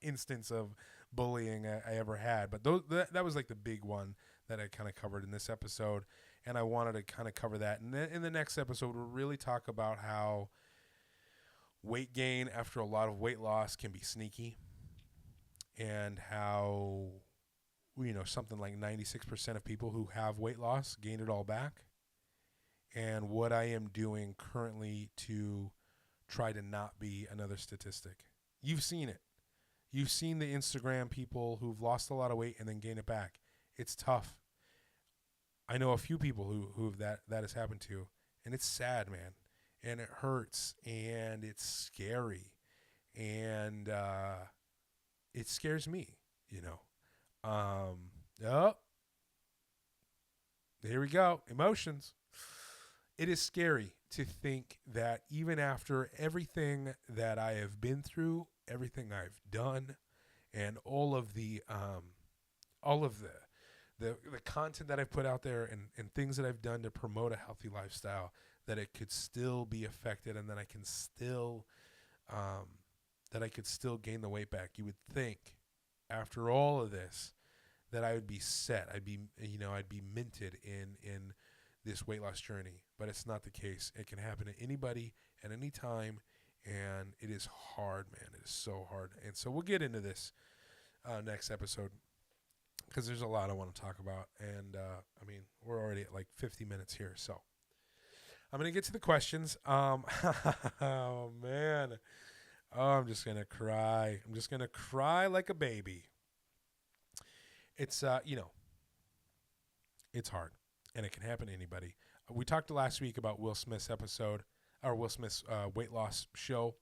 instance of bullying I ever had. But that was like the big one that I kind of covered in this episode. And I wanted to kind of cover that. And then in the next episode, we'll really talk about how weight gain after a lot of weight loss can be sneaky. And how, something like 96% of people who have weight loss gain it all back. And what I am doing currently to try to not be another statistic. You've seen it. You've seen the Instagram people who've lost a lot of weight and then gain it back. It's tough. I know a few people who that has happened to, and it's sad, man, and it hurts, and it's scary, and it scares me, Oh, here we go, emotions. It is scary to think that even after everything that I have been through, everything I've done, and all of the content that I've put out there and things that I've done to promote a healthy lifestyle, that it could still be affected, and that I can still gain the weight back. You would think after all of this that I would be set. I'd be minted in this weight loss journey, but it's not the case. It can happen to anybody at any time, and it is hard, man. It is so hard. And so we'll get into this next episode, because there's a lot I want to talk about. And, we're already at like 50 minutes here. So I'm going to get to the questions. Oh, man. Oh, I'm just going to cry. I'm just going to cry like a baby. It's, it's hard, and it can happen to anybody. We talked last week about Will Smith's weight loss show.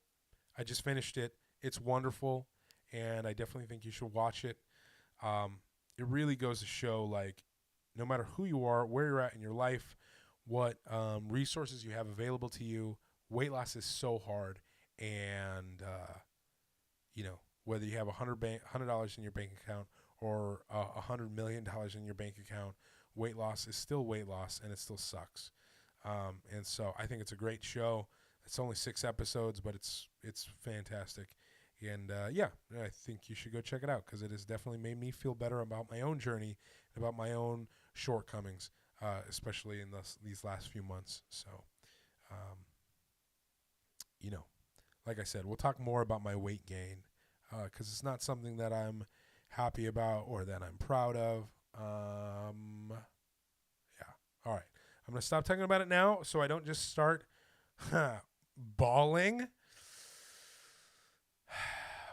I just finished it. It's wonderful, and I definitely think you should watch it. It really goes to show, like, no matter who you are, where you're at in your life, what resources you have available to you, weight loss is so hard. And, whether you have $100 in your bank account or $100 million in your bank account, weight loss is still weight loss, and it still sucks. And so I think it's a great show. It's only 6 episodes, but it's fantastic. And, I think you should go check it out, because it has definitely made me feel better about my own journey, about my own shortcomings, especially in these last few months. So, like I said, we'll talk more about my weight gain, because it's not something that I'm happy about or that I'm proud of. All right. I'm going to stop talking about it now so I don't just start bawling.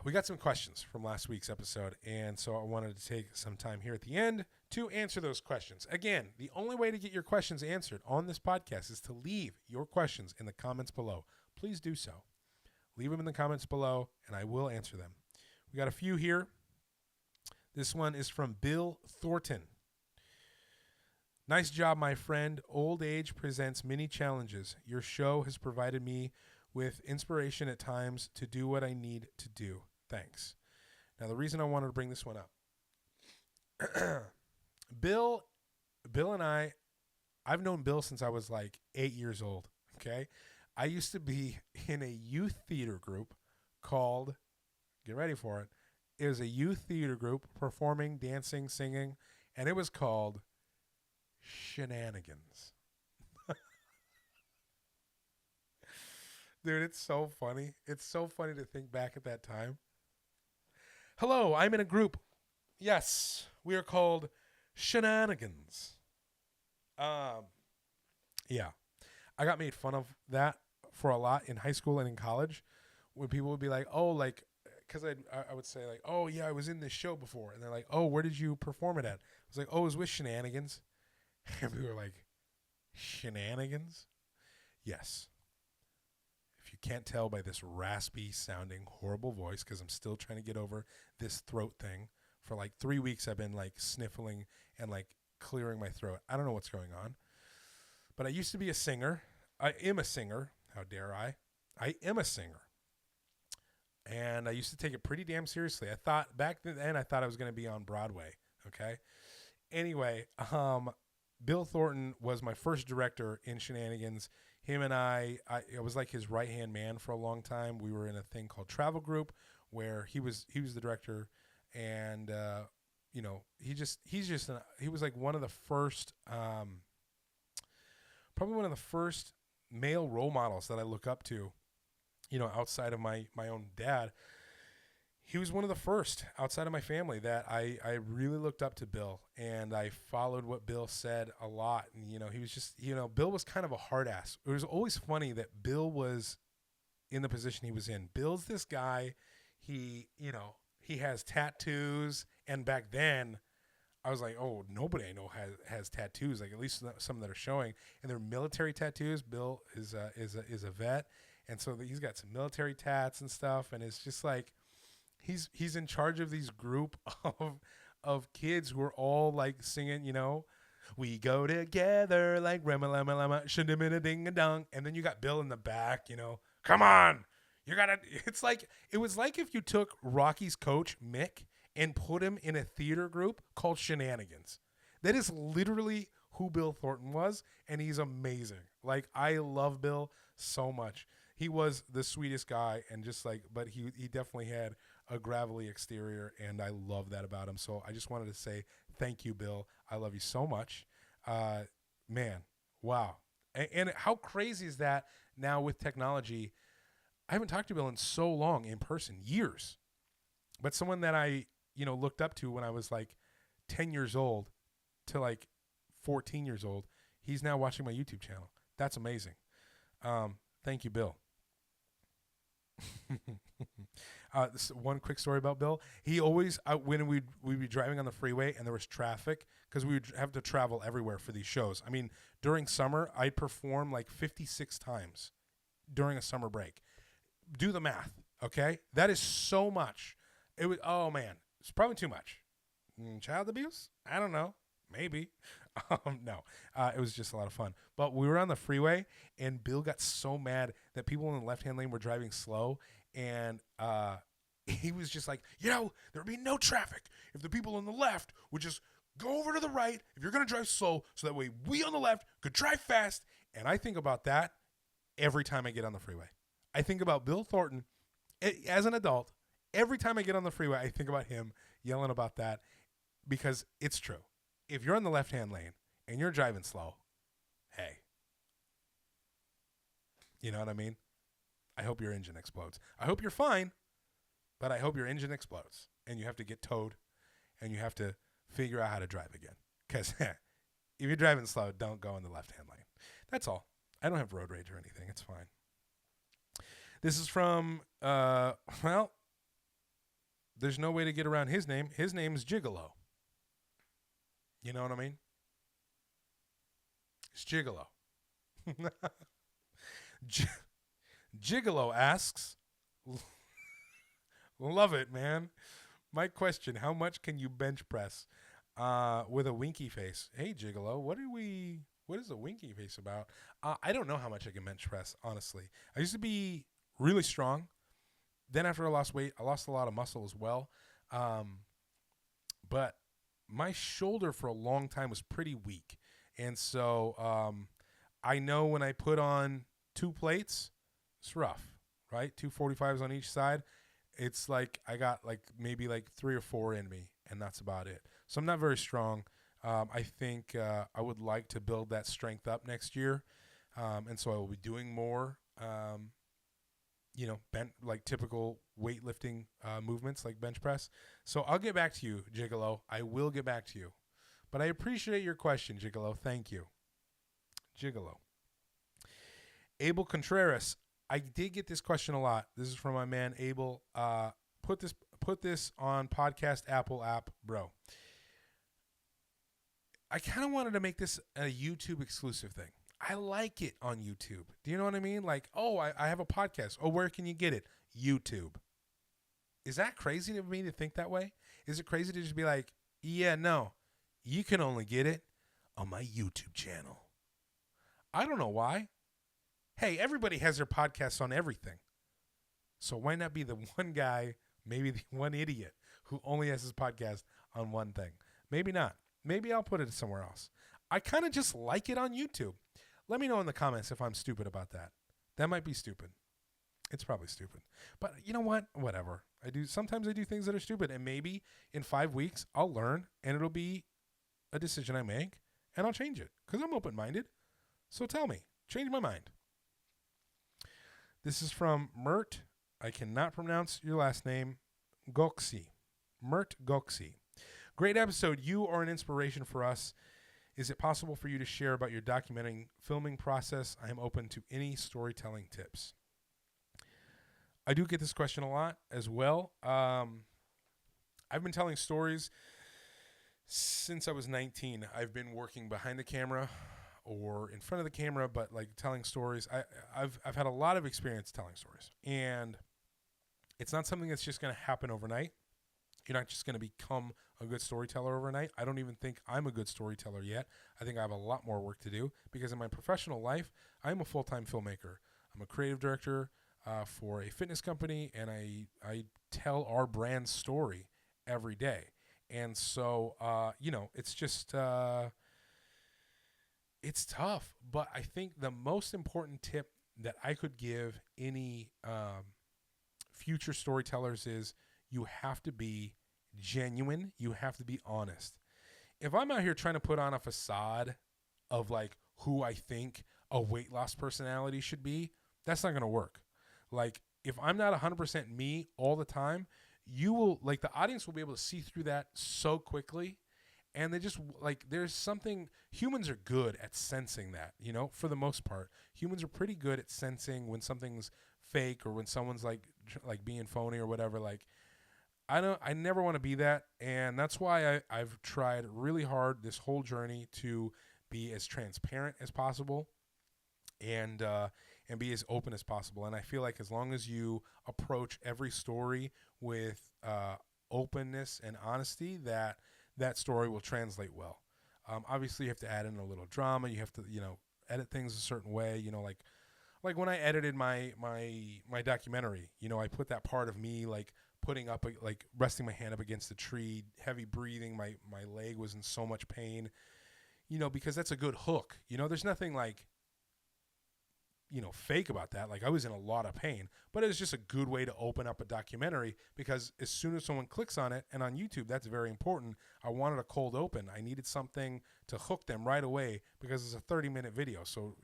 We got some questions from last week's episode, and so I wanted to take some time here at the end to answer those questions. Again, the only way to get your questions answered on this podcast is to leave your questions in the comments below. Please do so. Leave them in the comments below, and I will answer them. We got a few here. This one is from Bill Thornton. Nice job, my friend. Old age presents many challenges. Your show has provided me with inspiration at times to do what I need to do. Thanks. Now, the reason I wanted to bring this one up, Bill and I've known Bill since I was like 8 years old. Okay. I used to be in a youth theater group called, get ready for it. It was a youth theater group performing, dancing, singing, and it was called Shenanigans. Dude, it's so funny. It's so funny to think back at that time. Hello, I'm in a group. Yes, we are called Shenanigans. Yeah. I got made fun of that for a lot in high school and in college when people would be like, oh, like, because I would say, like, oh, yeah, I was in this show before. And they're like, oh, where did you perform it at? I was like, oh, it was with Shenanigans. And we were like, Shenanigans? Yes. If you can't tell by this raspy sounding horrible voice, because I'm still trying to get over this throat thing. For like 3 weeks, I've been like sniffling and like clearing my throat. I don't know what's going on. But I used to be a singer. I am a singer. How dare I? I am a singer. And I used to take it pretty damn seriously. I thought back then I thought I was going to be on Broadway. Okay. Anyway, Bill Thornton was my first director in Shenanigans. Him and I was like his right-hand man for a long time. We were in a thing called Travel Group where he was the director, and you know, he was like one of the first probably one of the first male role models that I look up to, you know, outside of my own dad. He was one of the first outside of my family that I really looked up to Bill, and I followed what Bill said a lot. And, you know, he was just, you know, Bill was kind of a hard ass. It was always funny that Bill was in the position he was in. Bill's this guy, he has tattoos. And back then I was like, oh, nobody I know has tattoos, like at least some that are showing, and they're military tattoos. Bill is a vet. And so he's got some military tats and stuff. And it's just like, he's in charge of these group of kids who are all like singing, you know, we go together like rama lama lama shadimina ding a dong. And then you got Bill in the back, you know, come on, you gotta. It's like, it was like if you took Rocky's coach Mick and put him in a theater group called Shenanigans. That is literally who Bill Thornton was, and he's amazing. Like, I love Bill so much. He was the sweetest guy, and just like, but he definitely had a gravelly exterior, and I love that about him. So I just wanted to say thank you, Bill. I love you so much. Man, wow. And how crazy is that now with technology? I haven't talked to Bill in so long in person, years. But someone that I, you know, looked up to when I was like 10 years old to like 14 years old, he's now watching my YouTube channel. That's amazing. Thank you, Bill. This one quick story about Bill. He always, when we'd be driving on the freeway and there was traffic, because we would have to travel everywhere for these shows. I mean, during summer, I'd perform like 56 times during a summer break. Do the math, okay? That is so much. It was, oh man, it's probably too much. Child abuse? I don't know. Maybe. No, it was just a lot of fun. But we were on the freeway, and Bill got so mad that people in the left-hand lane were driving slow, and he was just like, you know, there'd be no traffic if the people on the left would just go over to the right if you're going to drive slow, so that way we on the left could drive fast. And I think about that every time I get on the freeway. I think about Bill Thornton as an adult. Every time I get on the freeway, I think about him yelling about that, because it's true. If you're on the left-hand lane and you're driving slow, hey, you know what I mean? I hope your engine explodes. I hope you're fine, but I hope your engine explodes and you have to get towed and you have to figure out how to drive again. Because if you're driving slow, don't go in the left-hand lane. That's all. I don't have road rage or anything. It's fine. This is from, well, there's no way to get around his name. His name's Gigolo. You know what I mean? It's Gigolo. Gigolo asks, love it, man. My question, how much can you bench press with a winky face? Hey, Gigolo, what is a winky face about? I don't know how much I can bench press, honestly. I used to be really strong. Then after I lost weight, I lost a lot of muscle as well. But my shoulder for a long time was pretty weak. And so I know when I put on 2 plates, it's rough, right? 2 45s on each side. It's like I got like maybe like 3 or 4 in me, and that's about it. So I'm not very strong. I think I would like to build that strength up next year. And so I will be doing more, you know, like typical weightlifting movements like bench press. So I'll get back to you, Gigolo. I will get back to you. But I appreciate your question, Gigolo. Thank you. Gigolo. Abel Contreras. I did get this question a lot. This is from my man Abel. Put this on podcast Apple app, bro. I kind of wanted to make this a YouTube exclusive thing. I like it on YouTube. Do you know what I mean? Like, oh, I have a podcast. Oh, where can you get it? YouTube. Is that crazy to me to think that way? Is it crazy to just be like, yeah, no, you can only get it on my YouTube channel? I don't know why. Hey, everybody has their podcasts on everything. So why not be the one guy, maybe the one idiot who only has his podcast on one thing? Maybe not. Maybe I'll put it somewhere else. I kind of just like it on YouTube. Let me know in the comments if I'm stupid about that. That might be stupid. It's probably stupid. But you know what? Whatever. Sometimes I do things that are stupid. And maybe in 5 weeks, I'll learn and it'll be a decision I make and I'll change it because I'm open-minded. So tell me. Change my mind. This is from Mert. I cannot pronounce your last name. Goksi. Mert Goksi. Great episode. You are an inspiration for us. Is it possible for you to share about your documenting filming process? I am open to any storytelling tips. I do get this question a lot as well. I've been telling stories since I was 19. I've been working behind the camera or in front of the camera, but like telling stories. I've had a lot of experience telling stories, and it's not something that's just going to happen overnight. You're not just going to become a good storyteller overnight. I don't even think I'm a good storyteller yet. I think I have a lot more work to do because in my professional life, I'm a full-time filmmaker. I'm a creative director for a fitness company, and I tell our brand story every day. And so, it's just, it's tough. But I think the most important tip that I could give any future storytellers is you have to be genuine. You have to be honest. If I'm out here trying to put on a facade of like who I think a weight loss personality should be, that's not going to work. Like if I'm not 100% me all the time, the audience will be able to see through that so quickly. And they just there's something, humans are good at sensing that, for the most part. Humans are pretty good at sensing when something's fake or when someone's like being phony or whatever. Like, I never want to be that. And that's why I've tried really hard this whole journey to be as transparent as possible and be as open as possible. And I feel like as long as you approach every story with openness and honesty, that story will translate well. Obviously, you have to add in a little drama. You have to, edit things a certain way. Like when I edited my documentary, I put that part of me putting up, resting my hand up against the tree, heavy breathing. My leg was in so much pain, because that's a good hook. There's nothing fake about that. Like I was in a lot of pain, but it was just a good way to open up a documentary because as soon as someone clicks on it, and on YouTube, that's very important. I wanted a cold open. I needed something to hook them right away because it's a 30-minute video. So,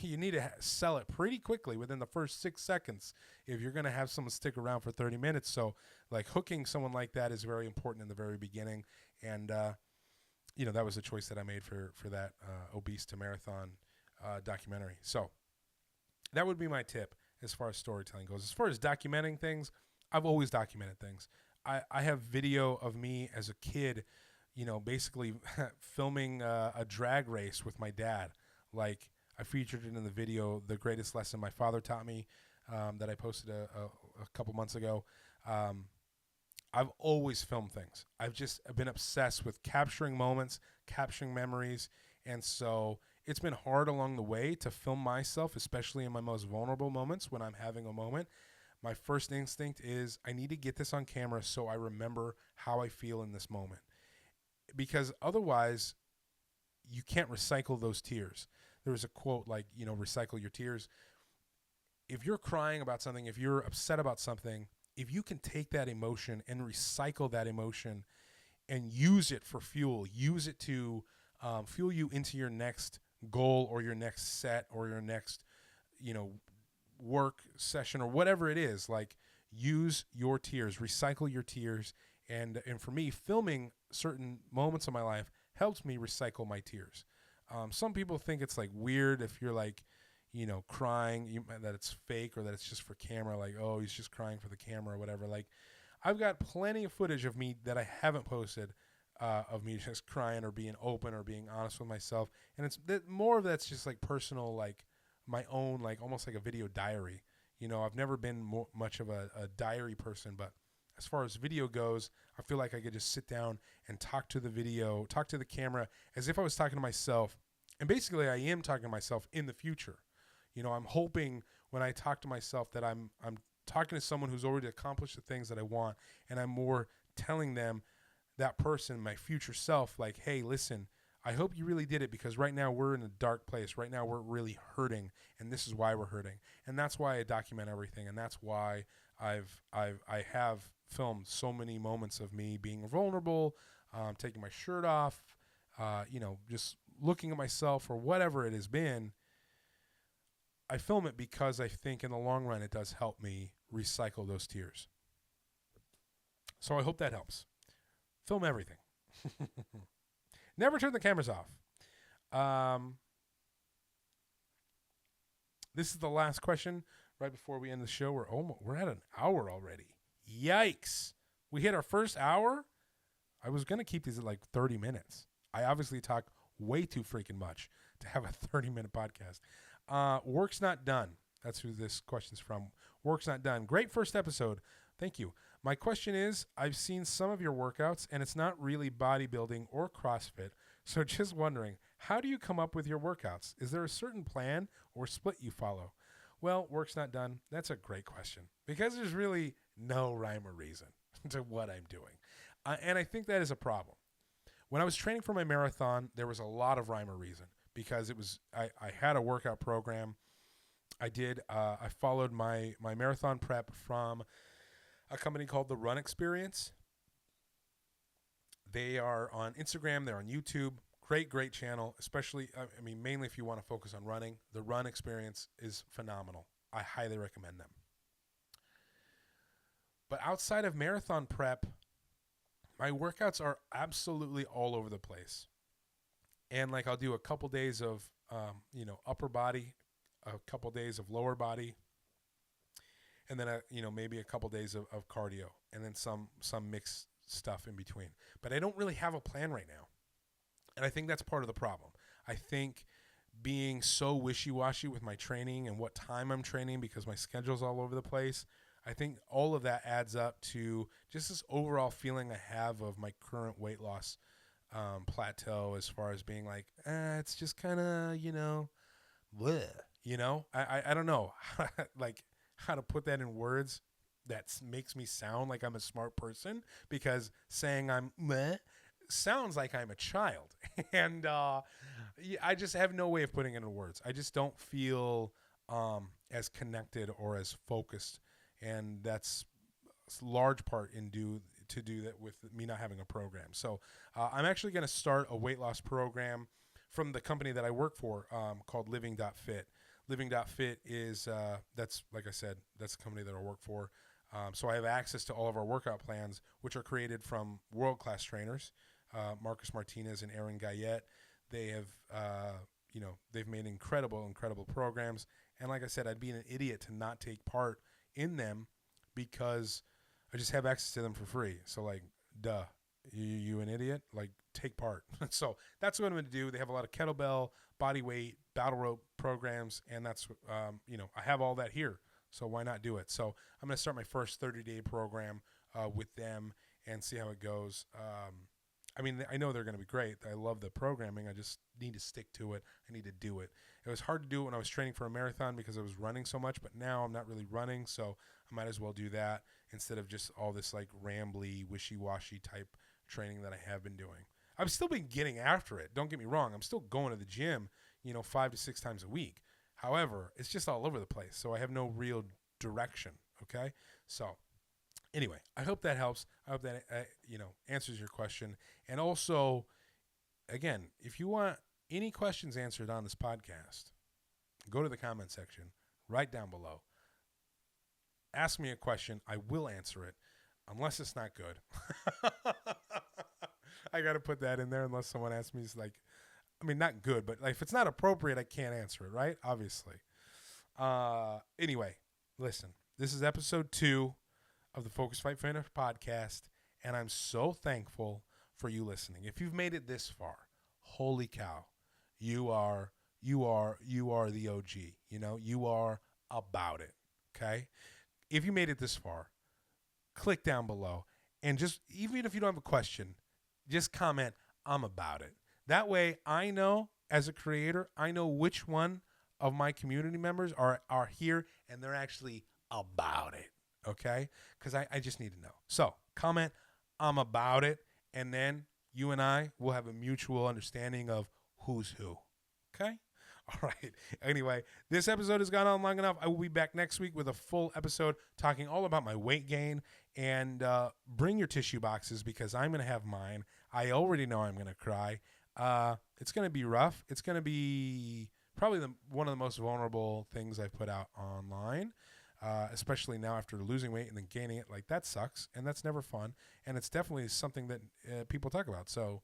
you need to sell it pretty quickly within the first 6 seconds if you're going to have someone stick around for 30 minutes. So hooking someone like that is very important in the very beginning. And, that was a choice that I made for that obese to marathon documentary. So that would be my tip as far as storytelling goes. As far as documenting things, I've always documented things. I have video of me as a kid, basically filming a drag race with my dad. I featured it in the video, The Greatest Lesson My Father Taught Me, that I posted a couple months ago. I've always filmed things. I've been obsessed with capturing moments, capturing memories, and so it's been hard along the way to film myself, especially in my most vulnerable moments when I'm having a moment. My first instinct is I need to get this on camera so I remember how I feel in this moment. Because otherwise, you can't recycle those tears. There was a quote recycle your tears. If you're crying about something, if you're upset about something, if you can take that emotion and recycle that emotion and use it for fuel, use it to fuel you into your next goal or your next set or your next, work session or whatever it is, use your tears, recycle your tears. And for me, filming certain moments of my life helps me recycle my tears. Some people think it's like weird if you're like, crying, that it's fake or that it's just for camera. Like, oh, he's just crying for the camera or whatever. Like, I've got plenty of footage of me that I haven't posted of me just crying or being open or being honest with myself. And it's more of that's just like personal, like my own, like almost like a video diary. I've never been much of a diary person, but as far as video goes, I feel like I could just sit down and talk to the camera as if I was talking to myself. And basically I am talking to myself in the future. I'm hoping when I talk to myself that I'm talking to someone who's already accomplished the things that I want, and I'm more telling them, that person, my future self, like, hey, listen, I hope you really did it, because right now we're in a dark place. Right now we're really hurting, and this is why we're hurting. And that's why I document everything, and that's why I have filmed so many moments of me being vulnerable, taking my shirt off, just looking at myself or whatever it has been. I film it because I think in the long run it does help me recycle those tears. So I hope that helps. Film everything. Never turn the cameras off. This is the last question right before we end the show. We're at an hour already. Yikes. We hit our first hour. I was going to keep these at like 30 minutes. I obviously talk way too freaking much to have a 30-minute podcast. Work's not done. That's who this question's from. Work's not done. Great first episode. Thank you. My question is, I've seen some of your workouts, and it's not really bodybuilding or CrossFit. So just wondering, how do you come up with your workouts? Is there a certain plan or split you follow? Well, work's not done. That's a great question, because there's really no rhyme or reason to what I'm doing. And I think that is a problem. When I was training for my marathon, there was a lot of rhyme or reason, because I had a workout program. I followed my marathon prep from a company called The Run Experience. They are on Instagram. They're on YouTube. Great channel, especially, mainly if you want to focus on running. The Run Experience is phenomenal. I highly recommend them. But outside of marathon prep, my workouts are absolutely all over the place. And like I'll do a couple days of, upper body, a couple days of lower body, and then, maybe a couple days of cardio, and then some mixed stuff in between. But I don't really have a plan right now. And I think that's part of the problem. I think being so wishy-washy with my training and what time I'm training, because my schedule's all over the place, I think all of that adds up to just this overall feeling I have of my current weight loss plateau, as far as being like, it's just kind of, bleh, I don't know, like, how to put that in words that makes me sound like I'm a smart person, because saying I'm meh sounds like I'm a child. And I just have no way of putting it into words. I just don't feel as connected or as focused, and that's a large part to do that with me not having a program. So I'm actually going to start a weight loss program from the company that I work for, called Living.Fit. Living.Fit is, that's, like I said, that's the company that I work for. So I have access to all of our workout plans, which are created from world-class trainers, Marcus Martinez and Aaron Guyette. They have, they've made incredible programs. And like I said, I'd be an idiot to not take part in them, because I just have access to them for free. So like, duh, you an idiot? Like, take part. So that's what I'm going to do. They have a lot of kettlebell, body weight, battle rope programs, and that's, I have all that here. So why not do it? So I'm going to start my first 30-day program with them and see how it goes. I know they're going to be great. I love the programming. I just need to stick to it. I need to do it. It was hard to do it when I was training for a marathon, because I was running so much, but now I'm not really running, so I might as well do that instead of just all this like rambly, wishy-washy type training that I have been doing. I've still been getting after it. Don't get me wrong. I'm still going to the gym, 5 to 6 times a week. However, it's just all over the place, so I have no real direction, okay? So anyway, I hope that helps. I hope that, answers your question. And also, again, if you want any questions answered on this podcast, go to the comment section right down below. Ask me a question. I will answer it, unless it's not good. I got to put that in there unless someone asks me. It's like, I mean, not good, but like, if it's not appropriate, I can't answer it, right? Obviously. Anyway, listen, this is episode 2 of the Focus Fight Finish podcast, and I'm so thankful for you listening. If you've made it this far, holy cow, you are the OG. You know, you are about it. Okay. If you made it this far, click down below and just, even if you don't have a question, just comment, I'm about it. That way I know, as a creator, I know which one of my community members are here and they're actually about it. Okay. Cause I just need to know. So comment, I'm about it. And then you and I will have a mutual understanding of who's who. Okay. All right. Anyway, this episode has gone on long enough. I will be back next week with a full episode talking all about my weight gain. And bring your tissue boxes because I'm going to have mine. I already know I'm going to cry. It's going to be rough. It's going to be probably one of the most vulnerable things I've put out online, especially now after losing weight and then gaining it. Like, that sucks, and that's never fun. And it's definitely something that people talk about. So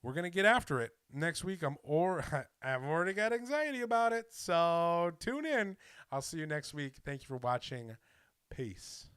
we're going to get after it next week. I've already got anxiety about it. So tune in. I'll see you next week. Thank you for watching. Peace.